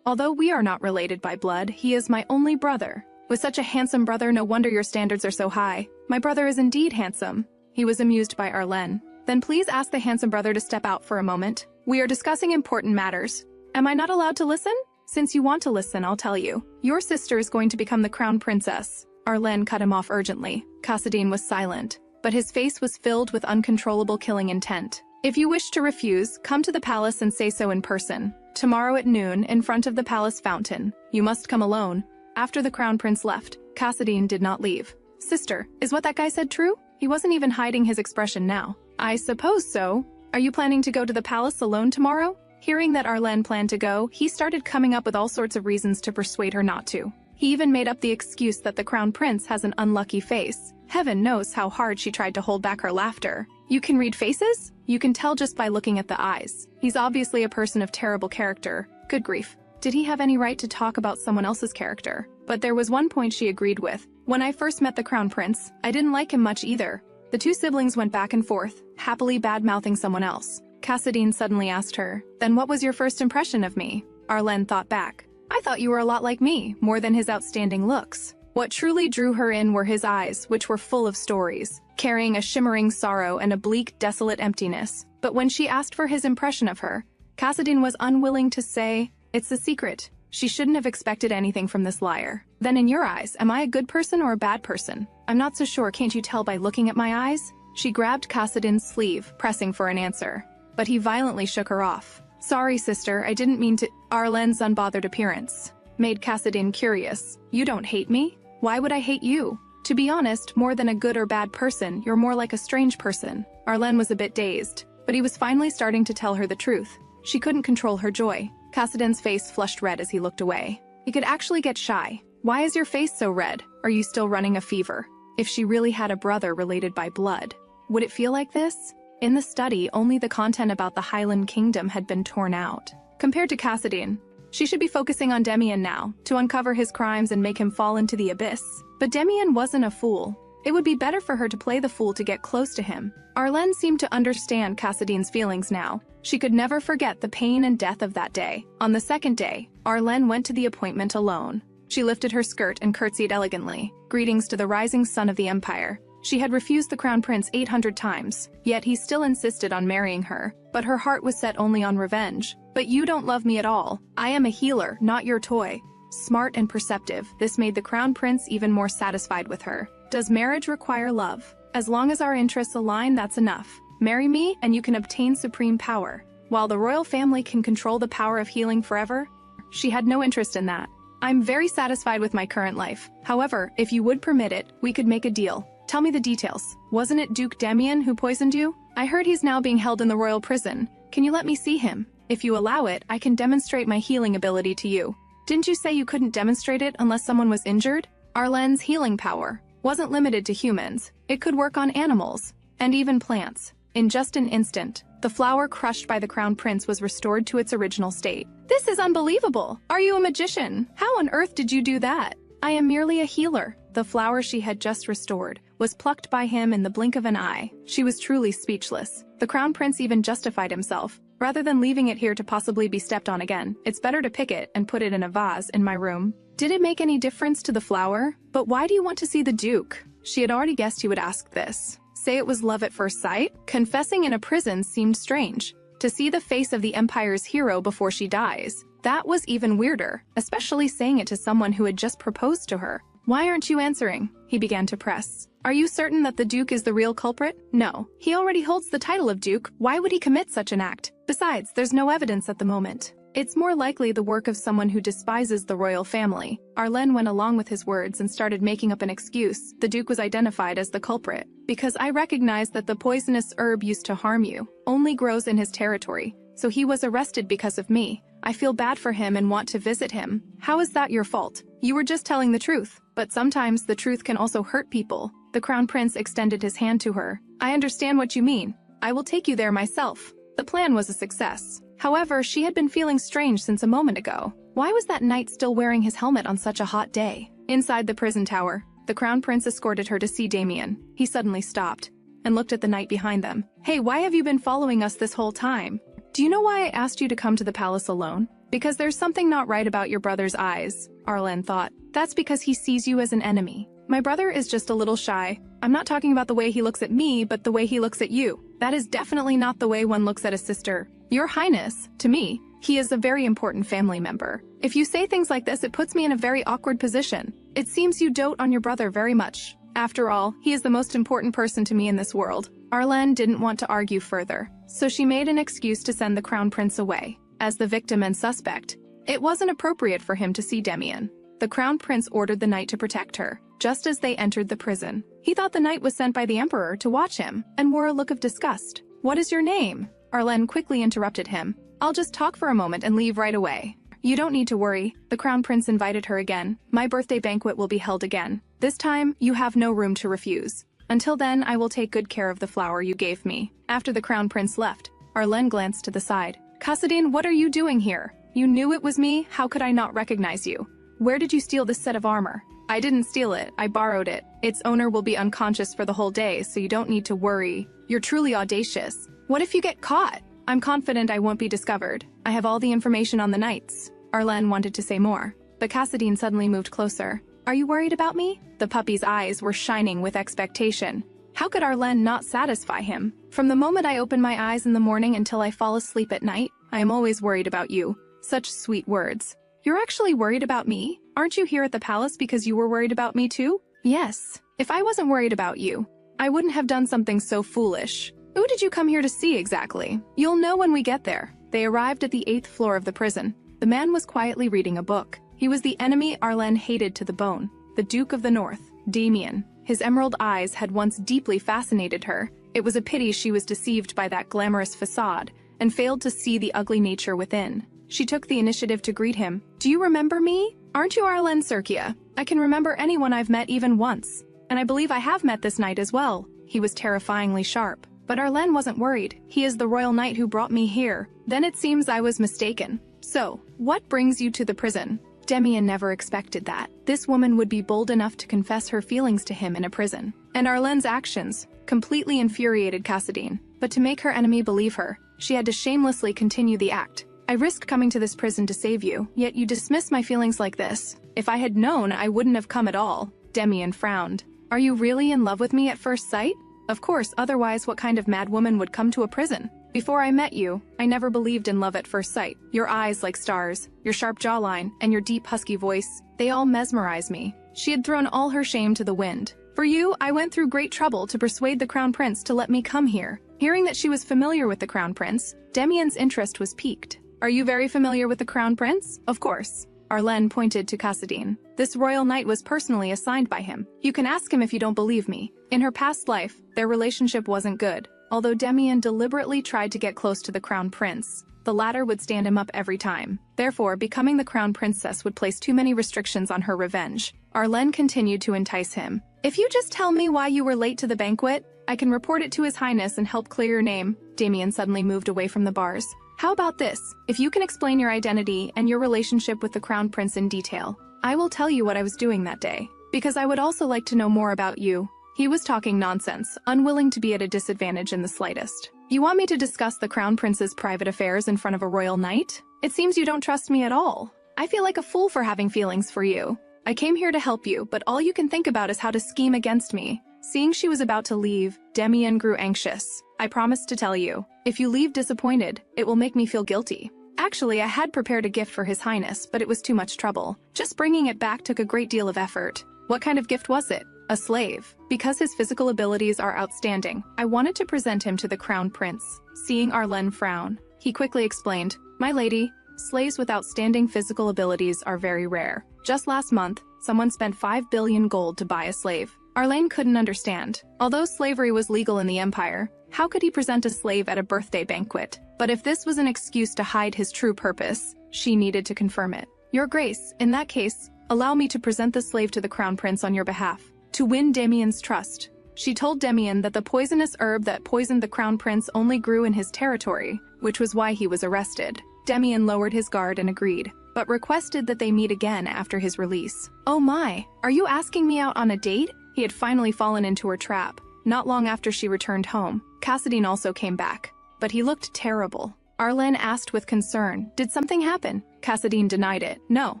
Although we are not related by blood, he is my only brother. With such a handsome brother, no wonder your standards are so high. My brother is indeed handsome. He was amused by Arlen. Then please ask the handsome brother to step out for a moment. We are discussing important matters. Am I not allowed to listen? Since you want to listen, I'll tell you. Your sister is going to become the crown princess. Arlen cut him off urgently. Kassadin was silent, but his face was filled with uncontrollable killing intent. If you wish to refuse, come to the palace and say so in person. Tomorrow at noon, in front of the palace fountain. You must come alone. After the crown prince left, Kassadin did not leave. Sister, is what that guy said true? He wasn't even hiding his expression now. I suppose so. Are you planning to go to the palace alone tomorrow? Hearing that Arlen planned to go, he started coming up with all sorts of reasons to persuade her not to. He even made up the excuse that the crown prince has an unlucky face. Heaven knows how hard she tried to hold back her laughter. You can read faces? You can tell just by looking at the eyes. He's obviously a person of terrible character. Good grief. Did he have any right to talk about someone else's character? But there was one point she agreed with. When I first met the crown prince, I didn't like him much either. The two siblings went back and forth, happily bad-mouthing someone else. Kassadin suddenly asked her, "Then what was your first impression of me?" Arlen thought back. "I thought you were a lot like me, more than his outstanding looks." What truly drew her in were his eyes, which were full of stories, carrying a shimmering sorrow and a bleak, desolate emptiness. But when she asked for his impression of her, Kassadin was unwilling to say, "It's a secret." She shouldn't have expected anything from this liar. "Then in your eyes, am I a good person or a bad person?" "I'm not so sure, can't you tell by looking at my eyes?" She grabbed Kassadin's sleeve, pressing for an answer. But he violently shook her off. "Sorry, sister, I didn't mean to—" Arlen's unbothered appearance made Kassadin curious. "You don't hate me? Why would I hate you? To be honest, more than a good or bad person, you're more like a strange person." Arlen was a bit dazed, but he was finally starting to tell her the truth. She couldn't control her joy. Kassadin's face flushed red as he looked away. He could actually get shy. "Why is your face so red? Are you still running a fever?" If she really had a brother related by blood, would it feel like this? In the study, only the content about the Highland Kingdom had been torn out. Compared to Kassadin, she should be focusing on Demian now, to uncover his crimes and make him fall into the abyss. But Demian wasn't a fool. It would be better for her to play the fool to get close to him. Arlen seemed to understand Kassadin's feelings now. She could never forget the pain and death of that day. On the second day, Arlen went to the appointment alone. She lifted her skirt and curtsied elegantly. Greetings to the rising sun of the empire. She had refused the crown prince 800 times, yet he still insisted on marrying her. But her heart was set only on revenge. "But you don't love me at all. I am a healer, not your toy." Smart and perceptive, this made the crown prince even more satisfied with her. "Does marriage require love? As long as our interests align, that's enough. Marry me and you can obtain supreme power. While the royal family can control the power of healing forever?" She had no interest in that. "I'm very satisfied with my current life. However, if you would permit it, we could make a deal. Tell me the details. Wasn't it Duke Demian who poisoned you? I heard he's now being held in the royal prison. Can you let me see him? If you allow it, I can demonstrate my healing ability to you." "Didn't you say you couldn't demonstrate it unless someone was injured?" Arlen's healing power wasn't limited to humans. It could work on animals, and even plants. In just an instant, the flower crushed by the crown prince was restored to its original state. "This is unbelievable! Are you a magician? How on earth did you do that?" "I am merely a healer." The flower she had just restored was plucked by him in the blink of an eye. She was truly speechless. The crown prince even justified himself. "Rather than leaving it here to possibly be stepped on again, it's better to pick it and put it in a vase in my room." Did it make any difference to the flower? "But why do you want to see the Duke?" She had already guessed he would ask this. Say it was love at first sight? Confessing in a prison seemed strange. To see the face of the Empire's hero before she dies, that was even weirder, especially saying it to someone who had just proposed to her. "Why aren't you answering?" He began to press. "Are you certain that the Duke is the real culprit?" "No. He already holds the title of Duke. Why would he commit such an act? Besides, there's no evidence at the moment. It's more likely the work of someone who despises the royal family." Arlen went along with his words and started making up an excuse. "The Duke was identified as the culprit because I recognized that the poisonous herb used to harm you only grows in his territory, so he was arrested because of me. I feel bad for him and want to visit him." "How is that your fault? You were just telling the truth." "But sometimes the truth can also hurt people." The crown prince extended his hand to her. "I understand what you mean. I will take you there myself." The plan was a success. However, she had been feeling strange since a moment ago. Why was that knight still wearing his helmet on such a hot day? Inside the prison tower, the crown prince escorted her to see Damien. He suddenly stopped and looked at the knight behind them. Hey, why have you been following us this whole time? Do you know why I asked you to come to the palace alone? Because there's something not right about your brother's eyes, Arlen thought. That's because he sees you as an enemy. My brother is just a little shy. I'm not talking about the way he looks at me, but the way he looks at you. That is definitely not the way one looks at a sister. Your Highness, to me, he is a very important family member. If you say things like this, it puts me in a very awkward position. It seems you dote on your brother very much. After all, he is the most important person to me in this world. Arlen didn't want to argue further, so she made an excuse to send the crown prince away. As the victim and suspect, it wasn't appropriate for him to see Damien. The crown prince ordered the knight to protect her. Just as they entered the prison, he thought the knight was sent by the emperor to watch him and wore a look of disgust. What is your name? Arlen quickly interrupted him. I'll just talk for a moment and leave right away. You don't need to worry. The crown prince invited her again. My birthday banquet will be held again. This time, you have no room to refuse. Until then, I will take good care of the flower you gave me. After the crown prince left, Arlen glanced to the side. Kassadin, what are you doing here? You knew it was me. How could I not recognize you? Where did you steal this set of armor? I didn't steal it. I borrowed it. Its owner will be unconscious for the whole day, so you don't need to worry. You're truly audacious. What if you get caught? I'm confident I won't be discovered. I have all the information on the knights. Arlen wanted to say more, but Kassadin suddenly moved closer. Are you worried about me? The puppy's eyes were shining with expectation. How could Arlen not satisfy him? From the moment I open my eyes in the morning until I fall asleep at night, I am always worried about you. Such sweet words. You're actually worried about me? Aren't you here at the palace because you were worried about me too? Yes. If I wasn't worried about you, I wouldn't have done something so foolish. Who did you come here to see exactly? You'll know when we get there. They arrived at the 8th floor of the prison. The man was quietly reading a book. He was the enemy Arlen hated to the bone, the Duke of the North, Damien. His emerald eyes had once deeply fascinated her. It was a pity she was deceived by that glamorous facade and failed to see the ugly nature within. She took the initiative to greet him. Do you remember me? Aren't you Arlen Serkia? I can remember anyone I've met even once. And I believe I have met this knight as well. He was terrifyingly sharp. But Arlen wasn't worried. He is the royal knight who brought me here. Then it seems I was mistaken. So, what brings you to the prison? Damien never expected that. This woman would be bold enough to confess her feelings to him in a prison. And Arlen's actions completely infuriated Kassadin. But to make her enemy believe her, she had to shamelessly continue the act. I risked coming to this prison to save you, yet you dismiss my feelings like this. If I had known, I wouldn't have come at all. Damien frowned. Are you really in love with me at first sight? Of course, otherwise what kind of mad woman would come to a prison? Before I met you, I never believed in love at first sight. Your eyes like stars, your sharp jawline, and your deep husky voice, they all mesmerize me. She had thrown all her shame to the wind. For you, I went through great trouble to persuade the crown prince to let me come here. Hearing that she was familiar with the crown prince, Damien's interest was piqued. Are you very familiar with the crown prince? Of course. Arlen pointed to Kassadin. This royal knight was personally assigned by him. You can ask him if you don't believe me. In her past life, their relationship wasn't good. Although Damien deliberately tried to get close to the crown prince, the latter would stand him up every time. Therefore, becoming the crown princess would place too many restrictions on her revenge. Arlen continued to entice him. If you just tell me why you were late to the banquet, I can report it to His Highness and help clear your name. Damien suddenly moved away from the bars. How about this? If you can explain your identity and your relationship with the crown prince in detail, I will tell you what I was doing that day. Because I would also like to know more about you. He was talking nonsense, unwilling to be at a disadvantage in the slightest. You want me to discuss the crown prince's private affairs in front of a royal knight? It seems you don't trust me at all. I feel like a fool for having feelings for you. I came here to help you, but all you can think about is how to scheme against me. Seeing she was about to leave, Damien grew anxious. I promised to tell you. If you leave disappointed, it will make me feel guilty. Actually, I had prepared a gift for His Highness, but it was too much trouble. Just bringing it back took a great deal of effort. What kind of gift was it? A slave. Because his physical abilities are outstanding, I wanted to present him to the crown prince. Seeing Arlen frown, he quickly explained, My lady, slaves with outstanding physical abilities are very rare. Just last month, someone spent 5 billion gold to buy a slave. Arlen couldn't understand. Although slavery was legal in the empire, how could he present a slave at a birthday banquet? But if this was an excuse to hide his true purpose, she needed to confirm it. Your Grace, in that case, allow me to present the slave to the crown prince on your behalf. To win Damien's trust, she told Damien that the poisonous herb that poisoned the crown prince only grew in his territory, which was why he was arrested. Damien lowered his guard and agreed. but requested that they meet again after his release. Oh my, are you asking me out on a date? He had finally fallen into her trap. Not long after she returned home, Kassadin also came back, but he looked terrible. Arlen asked with concern, "Did something happen?" Kassadin denied it. "No."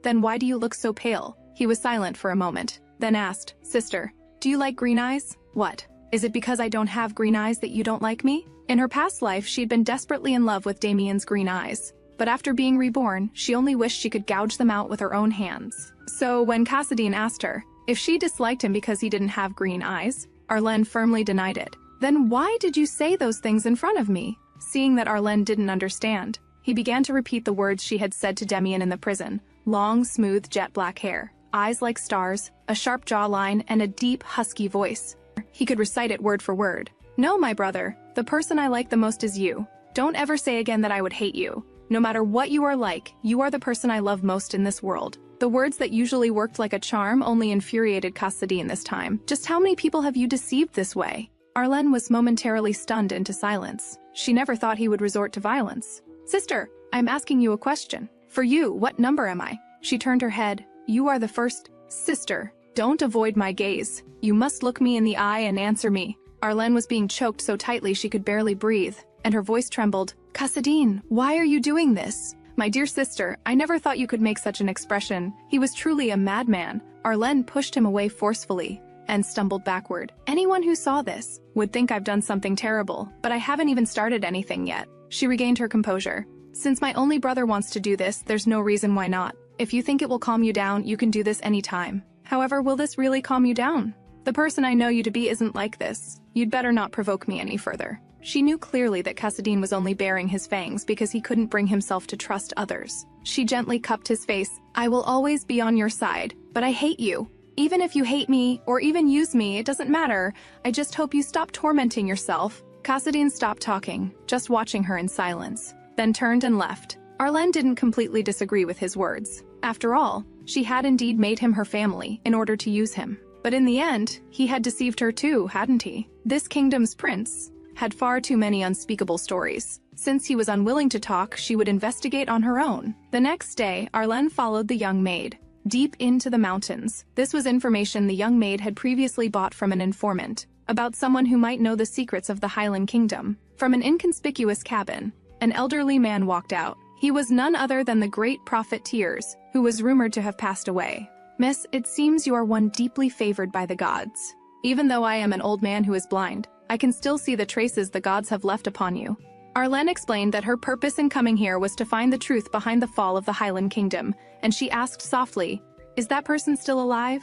"Then why do you look so pale?" He was silent for a moment, then asked, "Sister, do you like green eyes?" "What? Is it because I don't have green eyes that you don't like me?" In her past life, she'd been desperately in love with Damien's green eyes, but after being reborn, she only wished she could gouge them out with her own hands. So when Kassadin asked her if she disliked him because he didn't have green eyes, Arlen firmly denied it. "Then why did you say those things in front of me?" Seeing that Arlen didn't understand, he began to repeat the words she had said to Damien in the prison. Long, smooth, jet black hair, eyes like stars, a sharp jawline, and a deep, husky voice. He could recite it word for word. "No, my brother, the person I like the most is you. Don't ever say again that I would hate you. No matter what you are like, you are the person I love most in this world." The words that usually worked like a charm only infuriated Kassadin this time. Just how many people have you deceived this way? Arlen was momentarily stunned into silence. She never thought he would resort to violence. "Sister, I'm asking you a question. For you, what number am I?" She turned her head. "You are the first." "Sister, don't avoid my gaze. You must look me in the eye and answer me." Arlen was being choked so tightly she could barely breathe, and her voice trembled. "Kassadin, why are you doing this?" "My dear sister, I never thought you could make such an expression. He was truly a madman." Arlen pushed him away forcefully and stumbled backward. "Anyone who saw this would think I've done something terrible, but I haven't even started anything yet." She regained her composure. "Since my only brother wants to do this, there's no reason why not. If you think it will calm you down, you can do this anytime. However, will this really calm you down? The person I know you to be isn't like this. You'd better not provoke me any further." She knew clearly that Kassadin was only baring his fangs because he couldn't bring himself to trust others. She gently cupped his face. "I will always be on your side, but I hate you. Even if you hate me, or even use me, it doesn't matter. I just hope you stop tormenting yourself." Kassadin stopped talking, just watching her in silence, then turned and left. Arlen didn't completely disagree with his words. After all, she had indeed made him her family in order to use him. But in the end, he had deceived her too, hadn't he? This kingdom's prince had far too many unspeakable stories. Since he was unwilling to talk, she would investigate on her own. The next day, Arlen followed the young maid deep into the mountains. This was information the young maid had previously bought from an informant about someone who might know the secrets of the Highland Kingdom. From an inconspicuous cabin, an elderly man walked out. He was none other than the great prophet Tears, who was rumored to have passed away. "Miss, it seems you are one deeply favored by the gods. Even though I am an old man who is blind, I can still see the traces the gods have left upon you." Arlen explained that her purpose in coming here was to find the truth behind the fall of the Highland Kingdom, and she asked softly, "Is that person still alive?"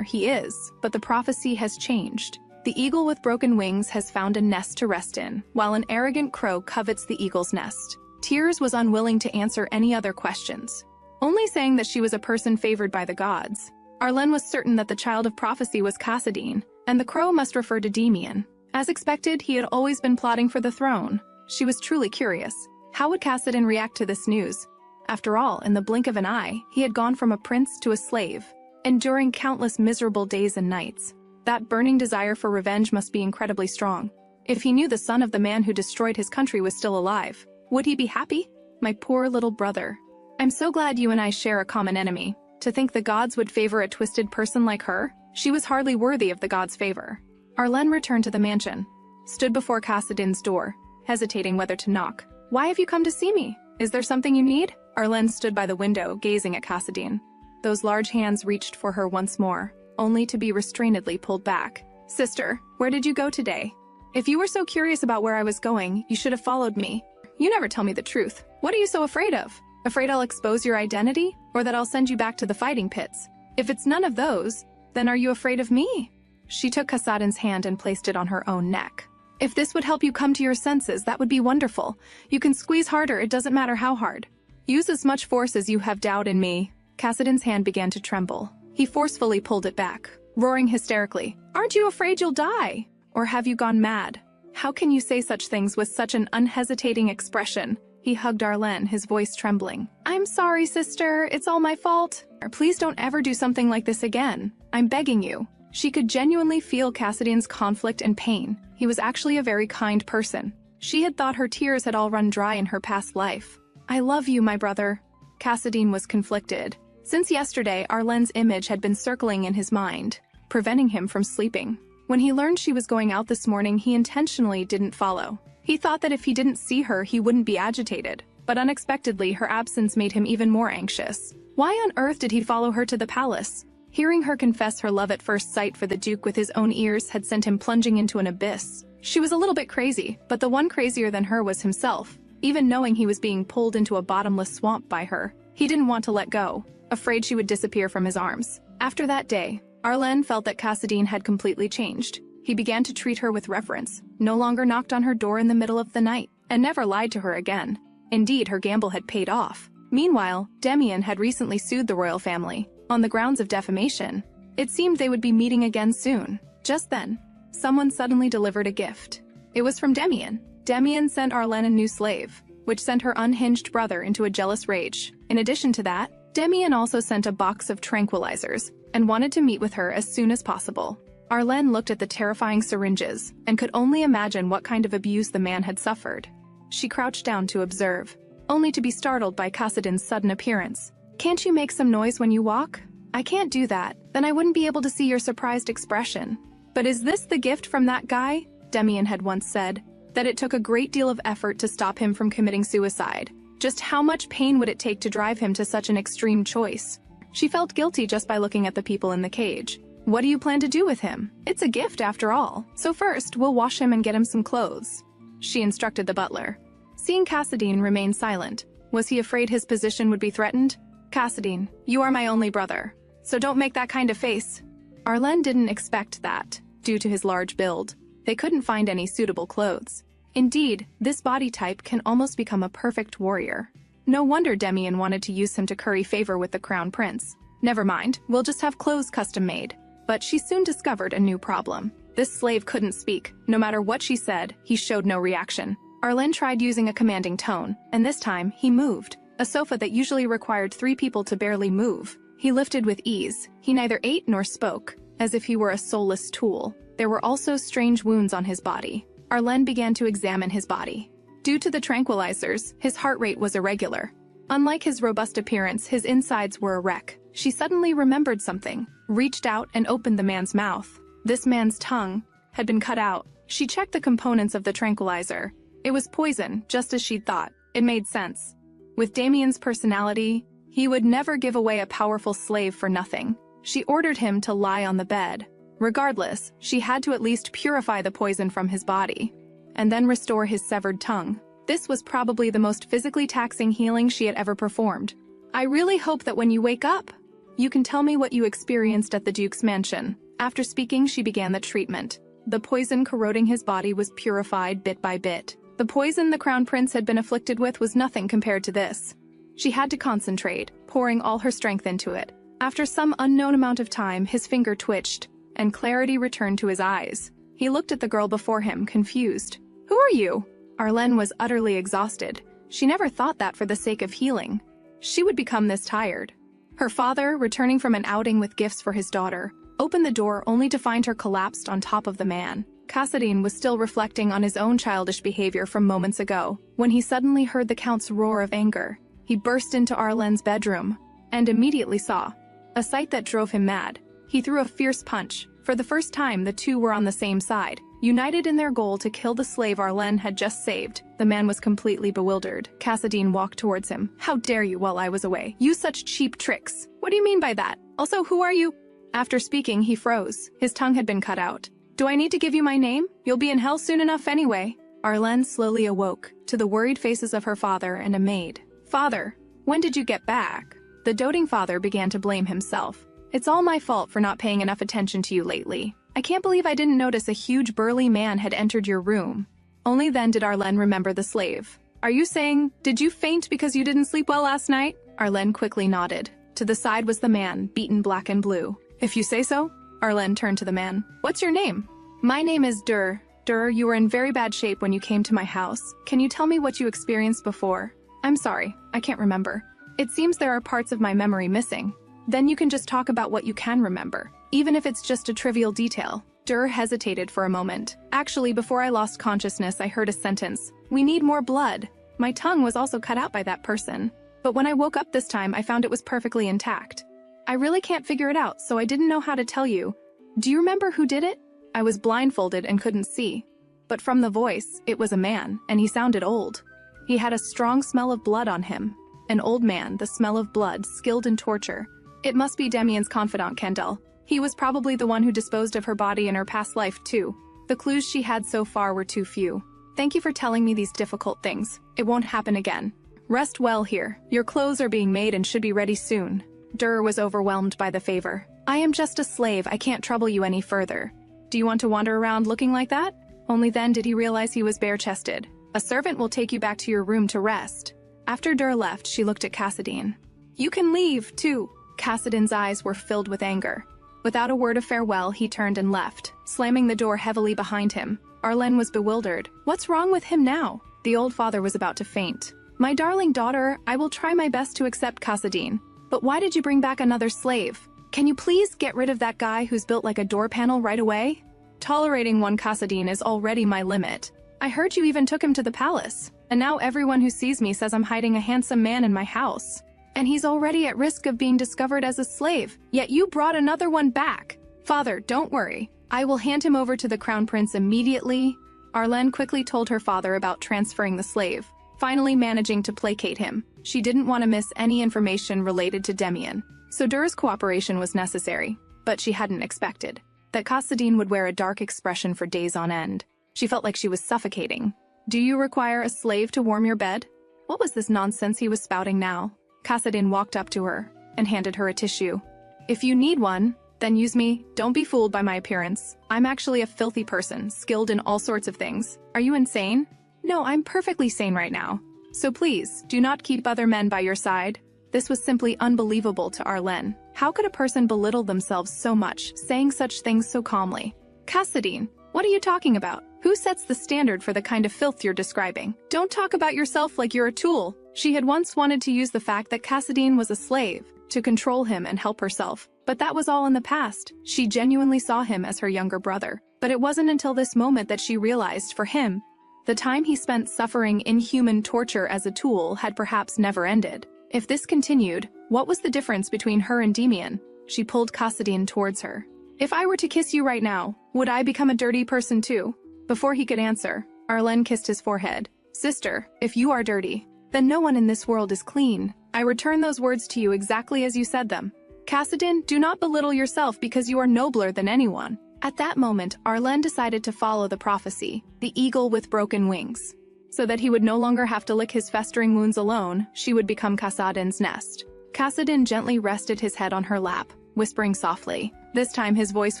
"He is, but the prophecy has changed. The eagle with broken wings has found a nest to rest in, while an arrogant crow covets the eagle's nest." Tears was unwilling to answer any other questions, only saying that she was a person favored by the gods. Arlen was certain that the child of prophecy was Kassadin, and the crow must refer to Damien. As expected, he had always been plotting for the throne. She was truly curious. How would Kassadin react to this news? After all, in the blink of an eye, he had gone from a prince to a slave, enduring countless miserable days and nights. That burning desire for revenge must be incredibly strong. If he knew the son of the man who destroyed his country was still alive, would he be happy? "My poor little brother. I'm so glad you and I share a common enemy. To think the gods would favor a twisted person like her? She was hardly worthy of the gods' favor." Arlen returned to the mansion, stood before Kassadin's door, hesitating whether to knock. "Why have you come to see me? Is there something you need?" Arlen stood by the window, gazing at Kassadin. Those large hands reached for her once more, only to be restrainedly pulled back. "Sister, where did you go today? If you were so curious about where I was going, you should have followed me. You never tell me the truth. What are you so afraid of? Afraid I'll expose your identity? Or that I'll send you back to the fighting pits? If it's none of those, then are you afraid of me?" She took Kassadin's hand and placed it on her own neck. "If this would help you come to your senses, that would be wonderful. You can squeeze harder, it doesn't matter how hard. Use as much force as you have doubt in me." Kassadin's hand began to tremble. He forcefully pulled it back, roaring hysterically, "Aren't you afraid you'll die? Or have you gone mad? How can you say such things with such an unhesitating expression?" He hugged Arlen, his voice trembling. "I'm sorry, sister. It's all my fault. Please don't ever do something like this again. I'm begging you." She could genuinely feel Kassadin's conflict and pain. He was actually a very kind person. She had thought her tears had all run dry in her past life. "I love you, my brother." Cassadine was conflicted. Since yesterday, Arlen's image had been circling in his mind, preventing him from sleeping. When he learned she was going out this morning, he intentionally didn't follow. He thought that if he didn't see her, he wouldn't be agitated. But unexpectedly, her absence made him even more anxious. Why on earth did he follow her to the palace? Hearing her confess her love at first sight for the Duke with his own ears had sent him plunging into an abyss. She was a little bit crazy, but the one crazier than her was himself. Even knowing he was being pulled into a bottomless swamp by her, he didn't want to let go, afraid she would disappear from his arms. After that day, Arlen felt that Cassadine had completely changed. He began to treat her with reverence, no longer knocked on her door in the middle of the night, and never lied to her again. Indeed, her gamble had paid off. Meanwhile, Demian had recently sued the royal family, on the grounds of defamation. It seemed they would be meeting again soon. Just then, someone suddenly delivered a gift. It was from Demian. Demian sent Arlen a new slave, which sent her unhinged brother into a jealous rage. In addition to that, Demian also sent a box of tranquilizers, and wanted to meet with her as soon as possible. Arlen looked at the terrifying syringes, and could only imagine what kind of abuse the man had suffered. She crouched down to observe, only to be startled by Cassadine's sudden appearance. "Can't you make some noise when you walk?" "I can't do that, then I wouldn't be able to see your surprised expression." "But is this the gift from that guy?" Demian had once said that it took a great deal of effort to stop him from committing suicide. Just how much pain would it take to drive him to such an extreme choice? She felt guilty just by looking at the people in the cage. "What do you plan to do with him? It's a gift after all. So first, we'll wash him and get him some clothes," she instructed the butler. Seeing Cassadine remain silent, was he afraid his position would be threatened? "Cassadine, you are my only brother, so don't make that kind of face." Arlen didn't expect that, due to his large build. They couldn't find any suitable clothes. Indeed, this body type can almost become a perfect warrior. No wonder Demian wanted to use him to curry favor with the crown prince. "Never mind, we'll just have clothes custom made." But she soon discovered a new problem. This slave couldn't speak. No matter what she said, he showed no reaction. Arlen tried using a commanding tone, and this time, he moved. A sofa that usually required 3 people to barely move. He lifted with ease. He neither ate nor spoke, as if he were a soulless tool. There were also strange wounds on his body. Arlen began to examine his body. Due to the tranquilizers, his heart rate was irregular. Unlike his robust appearance, his insides were a wreck. She suddenly remembered something, reached out and opened the man's mouth. This man's tongue had been cut out. She checked the components of the tranquilizer. It was poison, just as she'd thought. It made sense. With Damian's personality, he would never give away a powerful slave for nothing. She ordered him to lie on the bed. Regardless, she had to at least purify the poison from his body, and then restore his severed tongue. This was probably the most physically taxing healing she had ever performed. "I really hope that when you wake up, you can tell me what you experienced at the Duke's mansion." After speaking, she began the treatment. The poison corroding his body was purified bit by bit. The poison the Crown Prince had been afflicted with was nothing compared to this. She had to concentrate, pouring all her strength into it. After some unknown amount of time, his finger twitched, and clarity returned to his eyes. He looked at the girl before him, confused. "Who are you?" Arlen was utterly exhausted. She never thought that for the sake of healing, she would become this tired. Her father, returning from an outing with gifts for his daughter, opened the door only to find her collapsed on top of the man. Cassadine was still reflecting on his own childish behavior from moments ago, when he suddenly heard the Count's roar of anger. He burst into Arlen's bedroom, and immediately saw a sight that drove him mad. He threw a fierce punch. For the first time, the two were on the same side, united in their goal to kill the slave Arlen had just saved. The man was completely bewildered. Cassadine walked towards him. "How dare you while I was away? Use such cheap tricks. What do you mean by that? Also, who are you?" After speaking, he froze. His tongue had been cut out. "Do I need to give you my name? You'll be in hell soon enough anyway." Arlen slowly awoke, to the worried faces of her father and a maid. "Father, when did you get back?" The doting father began to blame himself. "It's all my fault for not paying enough attention to you lately. I can't believe I didn't notice a huge burly man had entered your room." Only then did Arlen remember the slave. "Are you saying, did you faint because you didn't sleep well last night?" Arlen quickly nodded. To the side was the man, beaten black and blue. "If you say so." Arlen turned to the man. "What's your name?" "My name is Dur. Dur, you were in very bad shape when you came to my house. Can you tell me what you experienced before?" "I'm sorry, I can't remember. It seems there are parts of my memory missing." "Then you can just talk about what you can remember, even if it's just a trivial detail." Dur hesitated for a moment. "Actually, before I lost consciousness, I heard a sentence. 'We need more blood.' My tongue was also cut out by that person." But when I woke up this time, I found it was perfectly intact. I really can't figure it out, so I didn't know how to tell you. Do you remember who did it? I was blindfolded and couldn't see. But from the voice, it was a man, and he sounded old. He had a strong smell of blood on him. An old man, the smell of blood, skilled in torture. It must be Damien's confidant, Candel. He was probably the one who disposed of her body in her past life, too. The clues she had so far were too few. Thank you for telling me these difficult things. It won't happen again. Rest well here. Your clothes are being made and should be ready soon. Durr was overwhelmed by the favor. I am just a slave. I can't trouble you any further. Do you want to wander around looking like that? Only then did he realize he was bare-chested. A servant will take you back to your room to rest. After Durr left, she looked at Cassadine. You can leave, too. Cassadine's eyes were filled with anger. Without a word of farewell, he turned and left, slamming the door heavily behind him. Arlen was bewildered. What's wrong with him now? The old father was about to faint. My darling daughter, I will try my best to accept Cassadine. But why did you bring back another slave? Can you please get rid of that guy who's built like a door panel right away? Tolerating one Cassadine is already my limit. I heard you even took him to the palace. And now everyone who sees me says I'm hiding a handsome man in my house. And he's already at risk of being discovered as a slave, yet you brought another one back. Father, don't worry. I will hand him over to the crown prince immediately. Arlen quickly told her father about transferring the slave, finally managing to placate him. She didn't want to miss any information related to Damien, so Durr's cooperation was necessary, but she hadn't expected that Cassadine would wear a dark expression for days on end. She felt like she was suffocating. Do you require a slave to warm your bed? What was this nonsense he was spouting now? Cassadine walked up to her and handed her a tissue. If you need one, then use me. Don't be fooled by my appearance. I'm actually a filthy person, skilled in all sorts of things. Are you insane? No, I'm perfectly sane right now. So please, do not keep other men by your side. This was simply unbelievable to Arlen. How could a person belittle themselves so much, saying such things so calmly? Cassadine, what are you talking about? Who sets the standard for the kind of filth you're describing? Don't talk about yourself like you're a tool. She had once wanted to use the fact that Cassadine was a slave to control him and help herself, but that was all in the past. She genuinely saw him as her younger brother. But it wasn't until this moment that she realized, for him, the time he spent suffering inhuman torture as a tool had perhaps never ended. If this continued, what was the difference between her and Damien? She pulled Cassadine towards her. If I were to kiss you right now, would I become a dirty person too? Before he could answer, Arlen kissed his forehead. Sister, if you are dirty, then no one in this world is clean. I return those words to you exactly as you said them. Cassadine, do not belittle yourself because you are nobler than anyone. At that moment, Arlen decided to follow the prophecy, the eagle with broken wings. So that he would no longer have to lick his festering wounds alone, she would become Cassadine's nest. Cassadine gently rested his head on her lap, whispering softly. This time his voice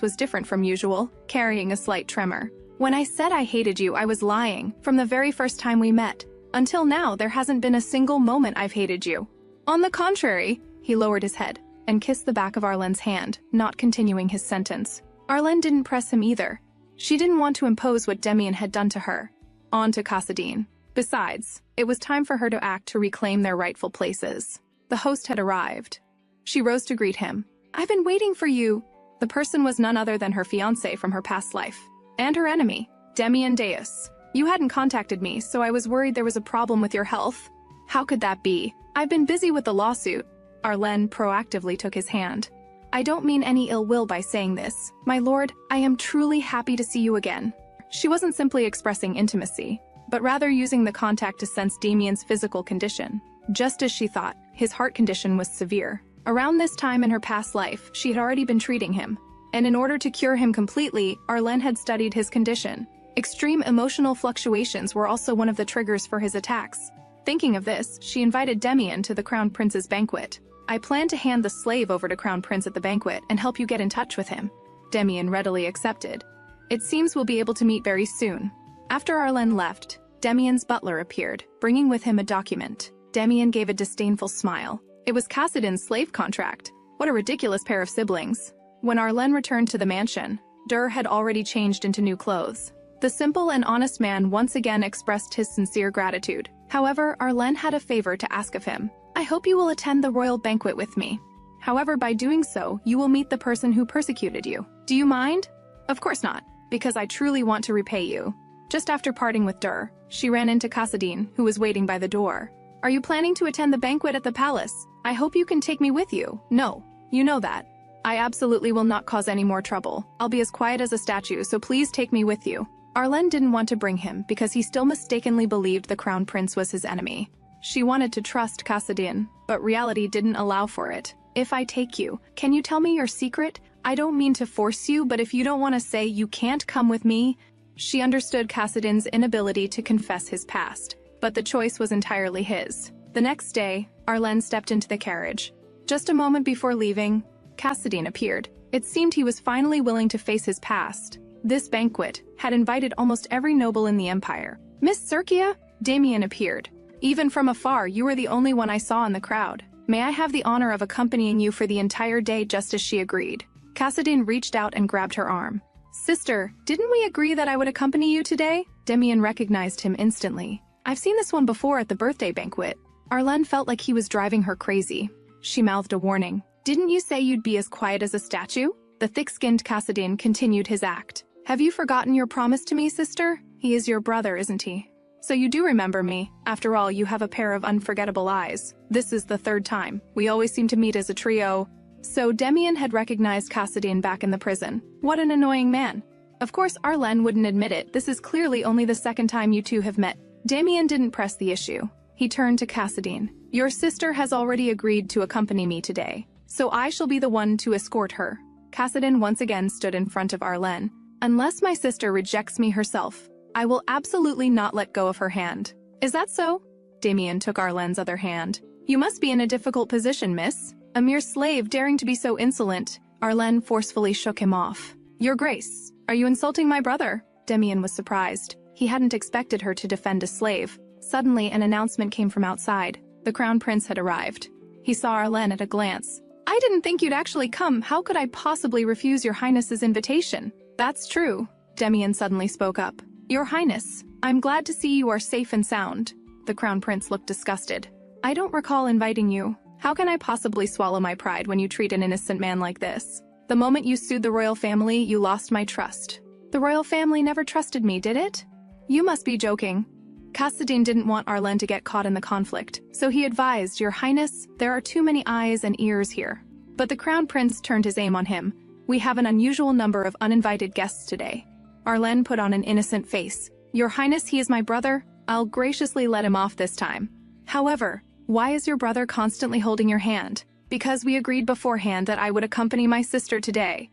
was different from usual, carrying a slight tremor. When I said I hated you, I was lying, from the very first time we met. Until now, there hasn't been a single moment I've hated you. On the contrary, he lowered his head and kissed the back of Arlen's hand, not continuing his sentence. Arlen didn't press him either. She didn't want to impose what Damien had done to her. On to Cassadine. Besides, it was time for her to act to reclaim their rightful places. The host had arrived. She rose to greet him. I've been waiting for you. The person was none other than her fiancé from her past life. And her enemy, Damien Deus. You hadn't contacted me, so I was worried there was a problem with your health. How could that be? I've been busy with the lawsuit. Arlen proactively took his hand. I don't mean any ill will by saying this. My lord, I am truly happy to see you again. She wasn't simply expressing intimacy, but rather using the contact to sense Damien's physical condition. Just as she thought, his heart condition was severe. Around this time in her past life, she had already been treating him. And in order to cure him completely, Arlen had studied his condition. Extreme emotional fluctuations were also one of the triggers for his attacks. Thinking of this, she invited Damien to the Crown Prince's banquet. I plan to hand the slave over to Crown Prince at the banquet and help you get in touch with him. Damien readily accepted. It seems we'll be able to meet very soon. After Arlen left, Damien's butler appeared, bringing with him a document. Damien gave a disdainful smile. It was Cassadine's slave contract. What a ridiculous pair of siblings. When Arlen returned to the mansion, Durr had already changed into new clothes. The simple and honest man once again expressed his sincere gratitude. However, Arlen had a favor to ask of him. I hope you will attend the royal banquet with me. However, by doing so, you will meet the person who persecuted you. Do you mind? Of course not, because I truly want to repay you. Just after parting with Durr, she ran into Cassadine, who was waiting by the door. Are you planning to attend the banquet at the palace? I hope you can take me with you. No, you know that. I absolutely will not cause any more trouble. I'll be as quiet as a statue, so please take me with you. Arlen didn't want to bring him because he still mistakenly believed the crown prince was his enemy. She wanted to trust Kassadin, but reality didn't allow for it. If I take you, can you tell me your secret? I don't mean to force you, but if you don't want to say you can't come with me. She understood Kassadin's inability to confess his past, but the choice was entirely his. The next day, Arlen stepped into the carriage. Just a moment before leaving, Kassadin appeared. It seemed he was finally willing to face his past. This banquet had invited almost every noble in the empire. Miss Circia? Damien appeared. Even from afar, you were the only one I saw in the crowd. May I have the honor of accompanying you for the entire day, just as she agreed. Kassadin reached out and grabbed her arm. Sister, didn't we agree that I would accompany you today? Damien recognized him instantly. I've seen this one before at the birthday banquet. Arlen felt like he was driving her crazy. She mouthed a warning. Didn't you say you'd be as quiet as a statue? The thick-skinned Kassadin continued his act. Have you forgotten your promise to me, sister? He is your brother, isn't he? So you do remember me. After all, you have a pair of unforgettable eyes. This is the third time. We always seem to meet as a trio. So Damien had recognized Kassadin back in the prison. What an annoying man. Of course, Arlen wouldn't admit it. This is clearly only the second time you two have met. Damien didn't press the issue. He turned to Kassadin. Your sister has already agreed to accompany me today, so I shall be the one to escort her. Kassadin once again stood in front of Arlen. Unless my sister rejects me herself, I will absolutely not let go of her hand. Is that so? Damien took Arlen's other hand. You must be in a difficult position, miss. A mere slave daring to be so insolent. Arlen forcefully shook him off. Your Grace, are you insulting my brother? Damien was surprised. He hadn't expected her to defend a slave. Suddenly, an announcement came from outside. The crown prince had arrived. He saw Arlen at a glance. I didn't think you'd actually come. How could I possibly refuse your highness's invitation? That's true. Damien suddenly spoke up. Your highness, I'm glad to see you are safe and sound. The crown prince looked disgusted. I don't recall inviting you. How can I possibly swallow my pride when you treat an innocent man like this? The moment you sued the royal family, you lost my trust. The royal family never trusted me, did it? You must be joking. Kassadin didn't want Arlen to get caught in the conflict, so he advised, Your Highness, there are too many eyes and ears here. But the crown prince turned his aim on him. We have an unusual number of uninvited guests today. Arlen put on an innocent face. Your Highness, he is my brother. I'll graciously let him off this time. However, why is your brother constantly holding your hand? Because we agreed beforehand that I would accompany my sister today.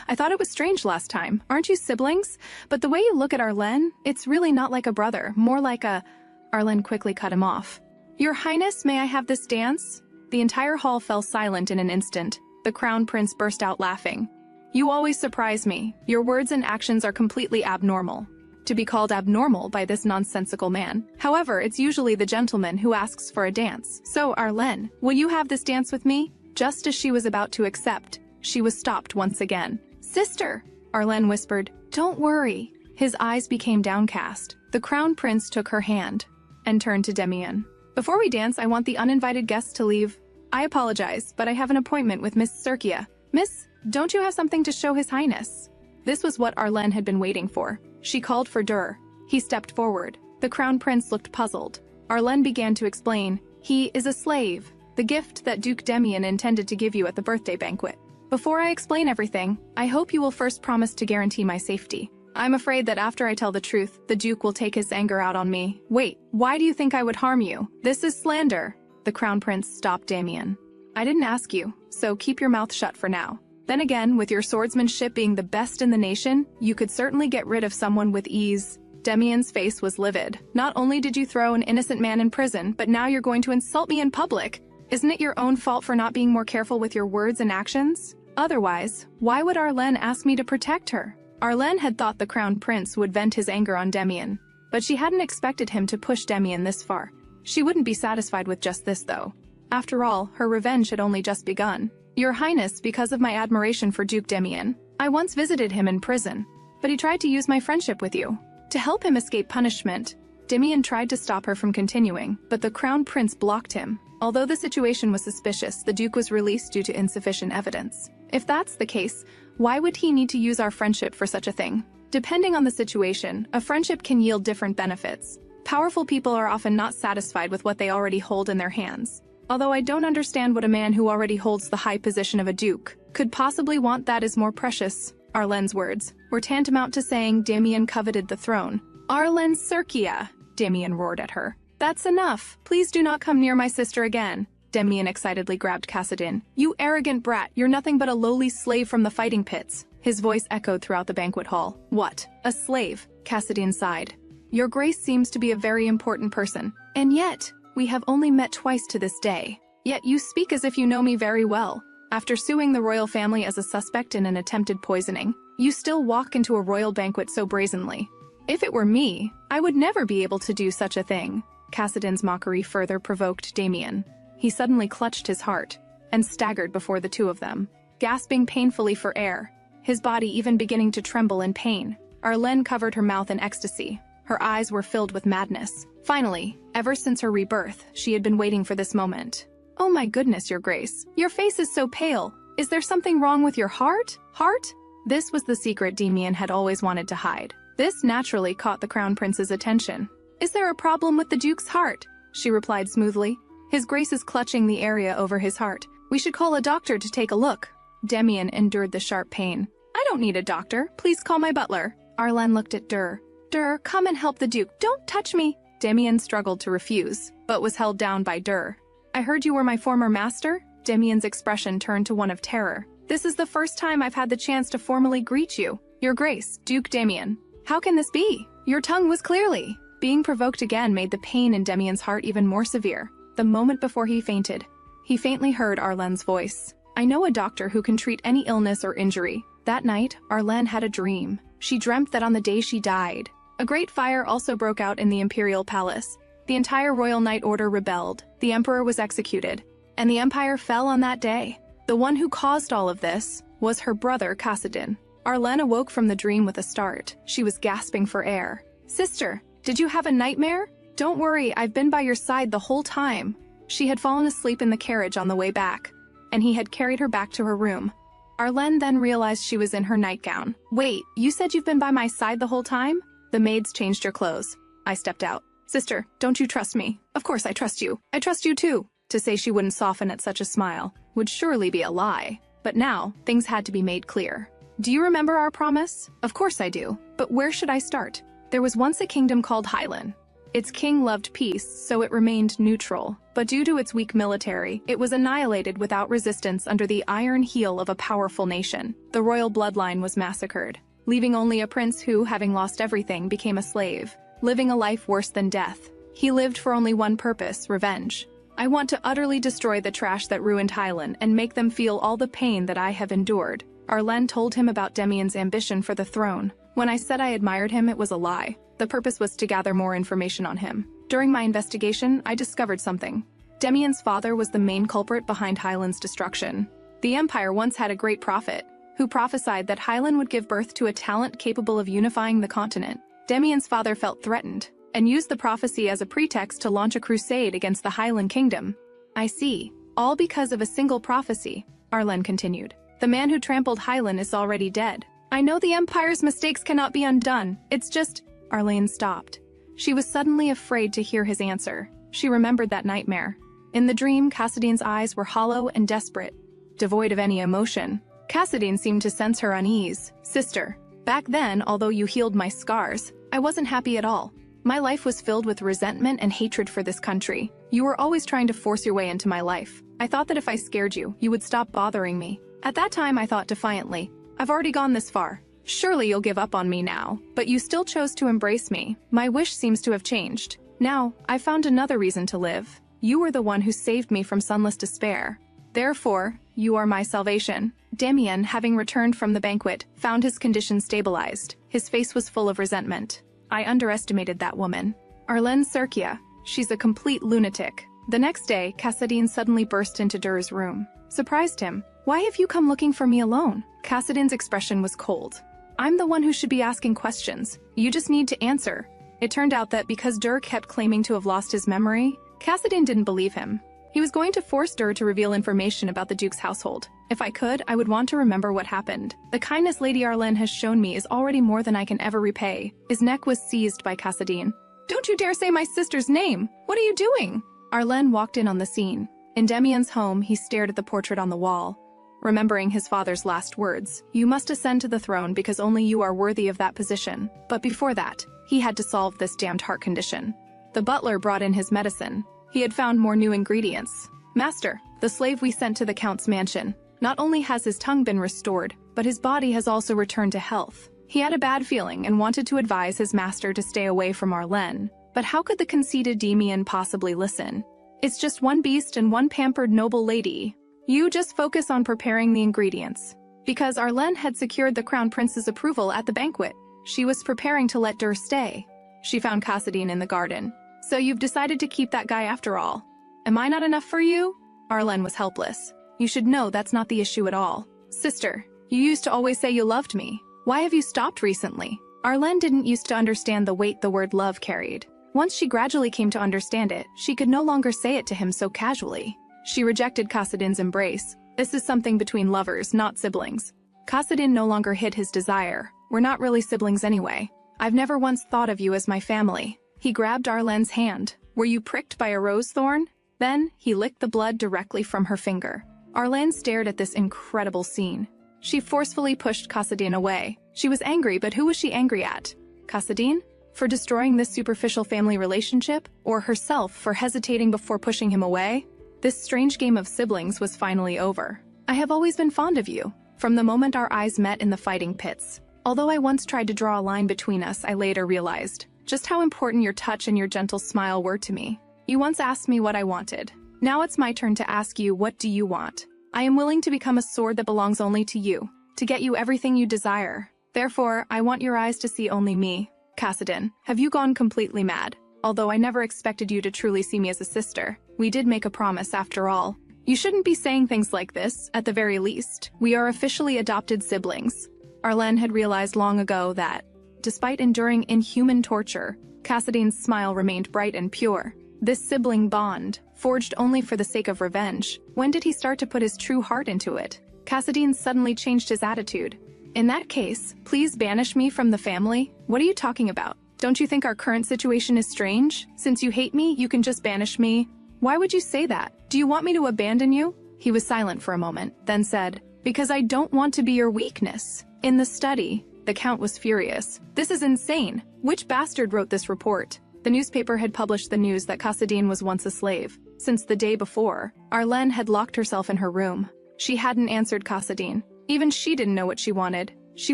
I thought it was strange last time. Aren't you siblings? But the way you look at Arlen, it's really not like a brother, more like a... Arlen quickly cut him off. Your Highness, may I have this dance? The entire hall fell silent in an instant. The crown prince burst out laughing. You always surprise me. Your words and actions are completely abnormal. To be called abnormal by this nonsensical man. However, it's usually the gentleman who asks for a dance. So, Arlen, will you have this dance with me? Just as she was about to accept, she was stopped once again. Sister, Arlen whispered, don't worry. His eyes became downcast. The crown prince took her hand and turned to Damien. Before we dance, I want the uninvited guests to leave. I apologize, but I have an appointment with Miss Circia. Miss, don't you have something to show His Highness? This was what Arlen had been waiting for. She called for Dur. He stepped forward. The crown prince looked puzzled. Arlen began to explain. He is a slave, the gift that Duke Damien intended to give you at the birthday banquet. Before I explain everything, I hope you will first promise to guarantee my safety. I'm afraid that after I tell the truth, the Duke will take his anger out on me. Wait, why do you think I would harm you? This is slander. The crown prince stopped Damien. I didn't ask you, so keep your mouth shut for now. Then again, with your swordsmanship being the best in the nation, you could certainly get rid of someone with ease. Damien's face was livid. Not only did you throw an innocent man in prison, but now you're going to insult me in public. Isn't it your own fault for not being more careful with your words and actions? Otherwise, why would Arlen ask me to protect her? Arlen had thought the crown prince would vent his anger on Damien, but she hadn't expected him to push Damien this far. She wouldn't be satisfied with just this, though. After all, her revenge had only just begun. Your Highness, because of my admiration for Duke Damien, I once visited him in prison, but he tried to use my friendship with you to help him escape punishment. Damien tried to stop her from continuing, but the crown prince blocked him. Although the situation was suspicious, the Duke was released due to insufficient evidence. If that's the case, why would he need to use our friendship for such a thing? Depending on the situation, a friendship can yield different benefits. Powerful people are often not satisfied with what they already hold in their hands. Although I don't understand what a man who already holds the high position of a duke could possibly want that is more precious. Arlen's words were tantamount to saying Damien coveted the throne. Arlen Circia, Damien roared at her. That's enough. Please do not come near my sister again. Damien excitedly grabbed Cassadin. You arrogant brat, you're nothing but a lowly slave from the fighting pits. His voice echoed throughout the banquet hall. What? A slave? Cassadin sighed. Your Grace seems to be a very important person. And yet, we have only met twice to this day. Yet you speak as if you know me very well. After suing the royal family as a suspect in an attempted poisoning, you still walk into a royal banquet so brazenly. If it were me, I would never be able to do such a thing. Cassadin's mockery further provoked Damien. He suddenly clutched his heart and staggered before the two of them, gasping painfully for air, his body even beginning to tremble in pain. Arlen covered her mouth in ecstasy. Her eyes were filled with madness. Finally, ever since her rebirth, she had been waiting for this moment. Oh my goodness, Your Grace. Your face is so pale. Is there something wrong with your heart? Heart? This was the secret Damien had always wanted to hide. This naturally caught the Crown Prince's attention. Is there a problem with the Duke's heart? She replied smoothly. His Grace is clutching the area over his heart. We should call a doctor to take a look. Damien endured the sharp pain. I don't need a doctor. Please call my butler. Arlen looked at Dur. Dur, come and help the Duke. Don't touch me. Damien struggled to refuse, but was held down by Dur. I heard you were my former master? Damien's expression turned to one of terror. This is the first time I've had the chance to formally greet you. Your Grace, Duke Damien. How can this be? Your tongue was clearly. Being provoked again made the pain in Damien's heart even more severe. The moment before he fainted, he faintly heard Arlen's voice. I know a doctor who can treat any illness or injury. That night, Arlen had a dream. She dreamt that on the day she died, a great fire also broke out in the imperial palace. The entire royal knight order rebelled. The emperor was executed, and the empire fell on that day. The one who caused all of this was her brother Cassadin. Arlen awoke from the dream with a start. She was gasping for air. Sister, did you have a nightmare? Don't worry, I've been by your side the whole time. She had fallen asleep in the carriage on the way back, and he had carried her back to her room. Arlen then realized she was in her nightgown. Wait, you said you've been by my side the whole time? The maids changed her clothes. I stepped out. Sister, don't you trust me? Of course I trust you. I trust you too. To say she wouldn't soften at such a smile would surely be a lie. But now, things had to be made clear. Do you remember our promise? Of course I do. But where should I start? There was once a kingdom called Arlen. Its king loved peace, so it remained neutral. But due to its weak military, it was annihilated without resistance under the iron heel of a powerful nation. The royal bloodline was massacred, leaving only a prince who, having lost everything, became a slave, living a life worse than death. He lived for only one purpose, revenge. I want to utterly destroy the trash that ruined Arlen and make them feel all the pain that I have endured. Arlen told him about Damien's ambition for the throne. When I said I admired him, it was a lie. The purpose was to gather more information on him. During my investigation, I discovered something. Damien's father was the main culprit behind Arlen's destruction. The Empire once had a great prophet, who prophesied that Arlen would give birth to a talent capable of unifying the continent. Damien's father felt threatened, and used the prophecy as a pretext to launch a crusade against the Arlen kingdom. I see. All because of a single prophecy, Arlen continued. The man who trampled Arlen is already dead. I know the Empire's mistakes cannot be undone. It's just... Arlen stopped. She was suddenly afraid to hear his answer. She remembered that nightmare. In the dream, Cassadin's eyes were hollow and desperate, devoid of any emotion. Cassadin seemed to sense her unease. Sister, back then, although you healed my scars, I wasn't happy at all. My life was filled with resentment and hatred for this country. You were always trying to force your way into my life. I thought that if I scared you, you would stop bothering me. At that time, I thought defiantly, I've already gone this far. Surely you'll give up on me now. But you still chose to embrace me. My wish seems to have changed. Now, I've found another reason to live. You were the one who saved me from sunless despair. Therefore, you are my salvation. Damien, having returned from the banquet, found his condition stabilized. His face was full of resentment. I underestimated that woman. Arlen Circia. She's a complete lunatic. The next day, Cassadin suddenly burst into Dur's room. Surprised him. Why have you come looking for me alone? Cassadin's expression was cold. I'm the one who should be asking questions. You just need to answer. It turned out that because Dur kept claiming to have lost his memory, Cassadin didn't believe him. He was going to force Dur to reveal information about the Duke's household. If I could, I would want to remember what happened. The kindness Lady Arlen has shown me is already more than I can ever repay. His neck was seized by Cassadin. Don't you dare say my sister's name! What are you doing? Arlen walked in on the scene. In Demien's home, he stared at the portrait on the wall, remembering his father's last words. You must ascend to the throne because only you are worthy of that position. But before that, he had to solve this damned heart condition. The butler brought in his medicine. He had found more new ingredients. Master, the slave we sent to the Count's mansion. Not only has his tongue been restored, but his body has also returned to health. He had a bad feeling and wanted to advise his master to stay away from Arlen. But how could the conceited Damien possibly listen? It's just one beast and one pampered noble lady. You just focus on preparing the ingredients. Because Arlen had secured the crown prince's approval at the banquet, she was preparing to let Dur stay. She found Kassadin in the garden. So you've decided to keep that guy after all. Am I not enough for you? Arlen was helpless. You should know that's not the issue at all. Sister, you used to always say you loved me. Why have you stopped recently? Arlen didn't used to understand the weight the word love carried. Once she gradually came to understand it, she could no longer say it to him so casually. She rejected Kassadin's embrace. This is something between lovers, not siblings. Kassadin no longer hid his desire. We're not really siblings anyway. I've never once thought of you as my family. He grabbed Arlen's hand. Were you pricked by a rose thorn? Then, he licked the blood directly from her finger. Arlen stared at this incredible scene. She forcefully pushed Kassadin away. She was angry, but who was she angry at? Kassadin? For destroying this superficial family relationship? Or herself for hesitating before pushing him away? This strange game of siblings was finally over. I have always been fond of you, from the moment our eyes met in the fighting pits. Although I once tried to draw a line between us, I later realized just how important your touch and your gentle smile were to me. You once asked me what I wanted. Now it's my turn to ask you, what do you want? I am willing to become a sword that belongs only to you, to get you everything you desire. Therefore, I want your eyes to see only me. Kassadin, have you gone completely mad? Although I never expected you to truly see me as a sister, we did make a promise after all. You shouldn't be saying things like this, at the very least. We are officially adopted siblings. Arlen had realized long ago that, despite enduring inhuman torture, Kassadin's smile remained bright and pure. This sibling bond, forged only for the sake of revenge, when did he start to put his true heart into it? Kassadin suddenly changed his attitude. In that case, please banish me from the family? What are you talking about? Don't you think our current situation is strange? Since you hate me, you can just banish me. Why would you say that? Do you want me to abandon you? He was silent for a moment, then said, because I don't want to be your weakness. In the study, the Count was furious. This is insane. Which bastard wrote this report? The newspaper had published the news that Kassadin was once a slave. Since the day before, Arlen had locked herself in her room. She hadn't answered Kassadin. Even she didn't know what she wanted. She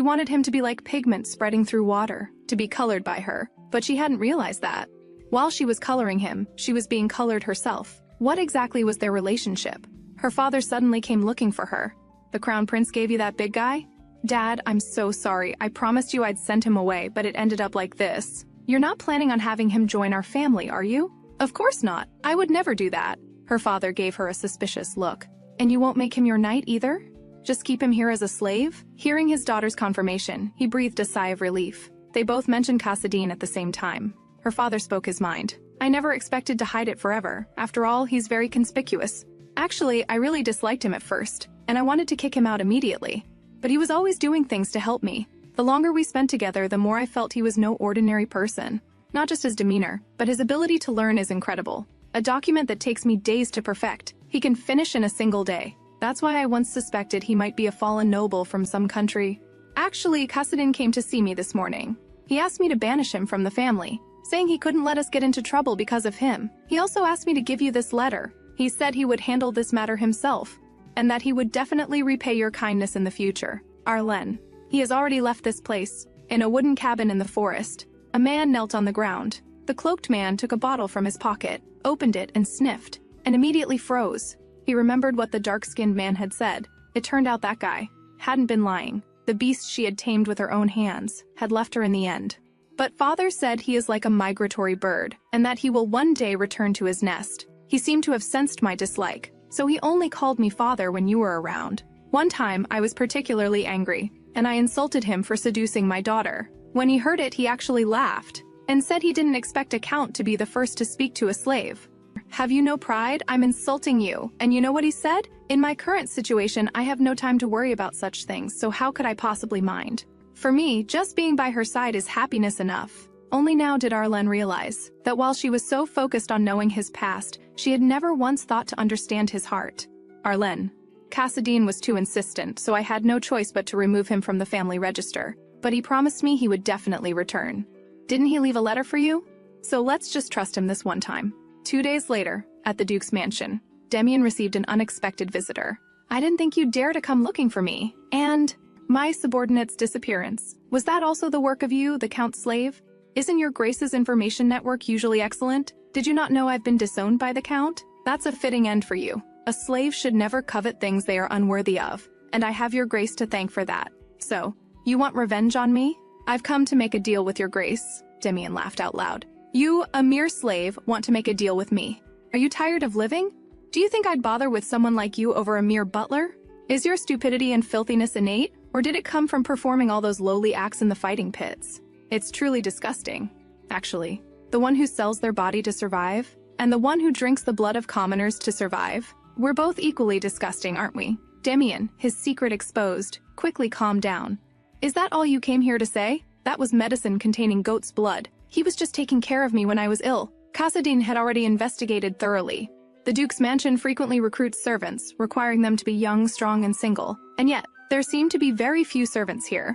wanted him to be like pigment spreading through water, to be colored by her, but she hadn't realized that. While she was coloring him, she was being colored herself. What exactly was their relationship? Her father suddenly came looking for her. The crown prince gave you that big guy? Dad, I'm so sorry. I promised you I'd send him away, but it ended up like this. You're not planning on having him join our family, are you? Of course not. I would never do that. Her father gave her a suspicious look. And you won't make him your knight either? Just keep him here as a slave? Hearing his daughter's confirmation, he breathed a sigh of relief. They both mentioned Kassadin at the same time. Her father spoke his mind. I never expected to hide it forever. After all, he's very conspicuous. Actually, I really disliked him at first, and I wanted to kick him out immediately. But he was always doing things to help me. The longer we spent together, the more I felt he was no ordinary person. Not just his demeanor, but his ability to learn is incredible. A document that takes me days to perfect, he can finish in a single day. That's why I once suspected he might be a fallen noble from some country. Actually, Kassadin came to see me this morning. He asked me to banish him from the family, saying he couldn't let us get into trouble because of him. He also asked me to give you this letter. He said he would handle this matter himself, and that he would definitely repay your kindness in the future. Arlen. He has already left this place. In a wooden cabin in the forest, a man knelt on the ground. The cloaked man took a bottle from his pocket, opened it and sniffed, and immediately froze. He remembered what the dark-skinned man had said. It turned out that guy hadn't been lying. The beast she had tamed with her own hands had left her in the end. But father said he is like a migratory bird, and that he will one day return to his nest. He seemed to have sensed my dislike, so he only called me father when you were around. One time, I was particularly angry, and I insulted him for seducing my daughter. When he heard it, he actually laughed, and said he didn't expect a count to be the first to speak to a slave. Have you no pride? I'm insulting you. And you know what he said? In my current situation, I have no time to worry about such things, so how could I possibly mind? For me, just being by her side is happiness enough. Only now did Arlen realize that while she was so focused on knowing his past, she had never once thought to understand his heart. Arlen. Cassadine was too insistent, so I had no choice but to remove him from the family register. But he promised me he would definitely return. Didn't he leave a letter for you? So let's just trust him this one time. 2 days later, at the Duke's mansion, Demian received an unexpected visitor. I didn't think you'd dare to come looking for me. And my subordinate's disappearance. Was that also the work of you, the Count's slave? Isn't your Grace's information network usually excellent? Did you not know I've been disowned by the Count? That's a fitting end for you. A slave should never covet things they are unworthy of, and I have your Grace to thank for that. So, you want revenge on me? I've come to make a deal with your Grace. Demian laughed out loud. You, a mere slave, want to make a deal with me. Are you tired of living? Do you think I'd bother with someone like you over a mere butler? Is your stupidity and filthiness innate, or did it come from performing all those lowly acts in the fighting pits? It's truly disgusting. Actually, the one who sells their body to survive, and the one who drinks the blood of commoners to survive, we're both equally disgusting, aren't we? Demian, his secret exposed, quickly calmed down. Is that all you came here to say? That was medicine containing goat's blood. He was just taking care of me when I was ill. Cassadine had already investigated thoroughly. The Duke's mansion frequently recruits servants, requiring them to be young, strong, and single. And yet, there seem to be very few servants here.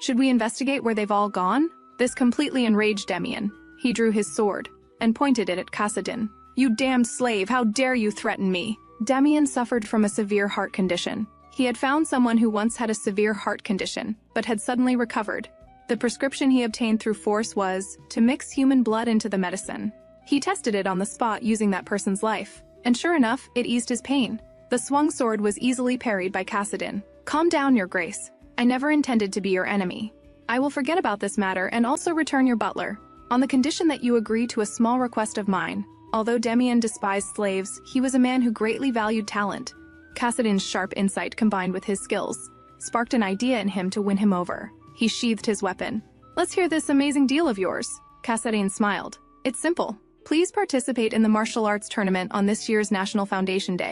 Should we investigate where they've all gone? This completely enraged Demian. He drew his sword and pointed it at Cassadine. You damned slave, how dare you threaten me? Demian suffered from a severe heart condition. He had found someone who once had a severe heart condition, but had suddenly recovered. The prescription he obtained through force was to mix human blood into the medicine. He tested it on the spot using that person's life, and sure enough, it eased his pain. The swung sword was easily parried by Cassadine. Calm down, your Grace. I never intended to be your enemy. I will forget about this matter and also return your butler, on the condition that you agree to a small request of mine. Although Demian despised slaves, he was a man who greatly valued talent. Cassadine's sharp insight combined with his skills sparked an idea in him to win him over. He sheathed his weapon. Let's hear this amazing deal of yours. Cassadine smiled. It's simple. Please participate in the martial arts tournament on this year's National Foundation Day.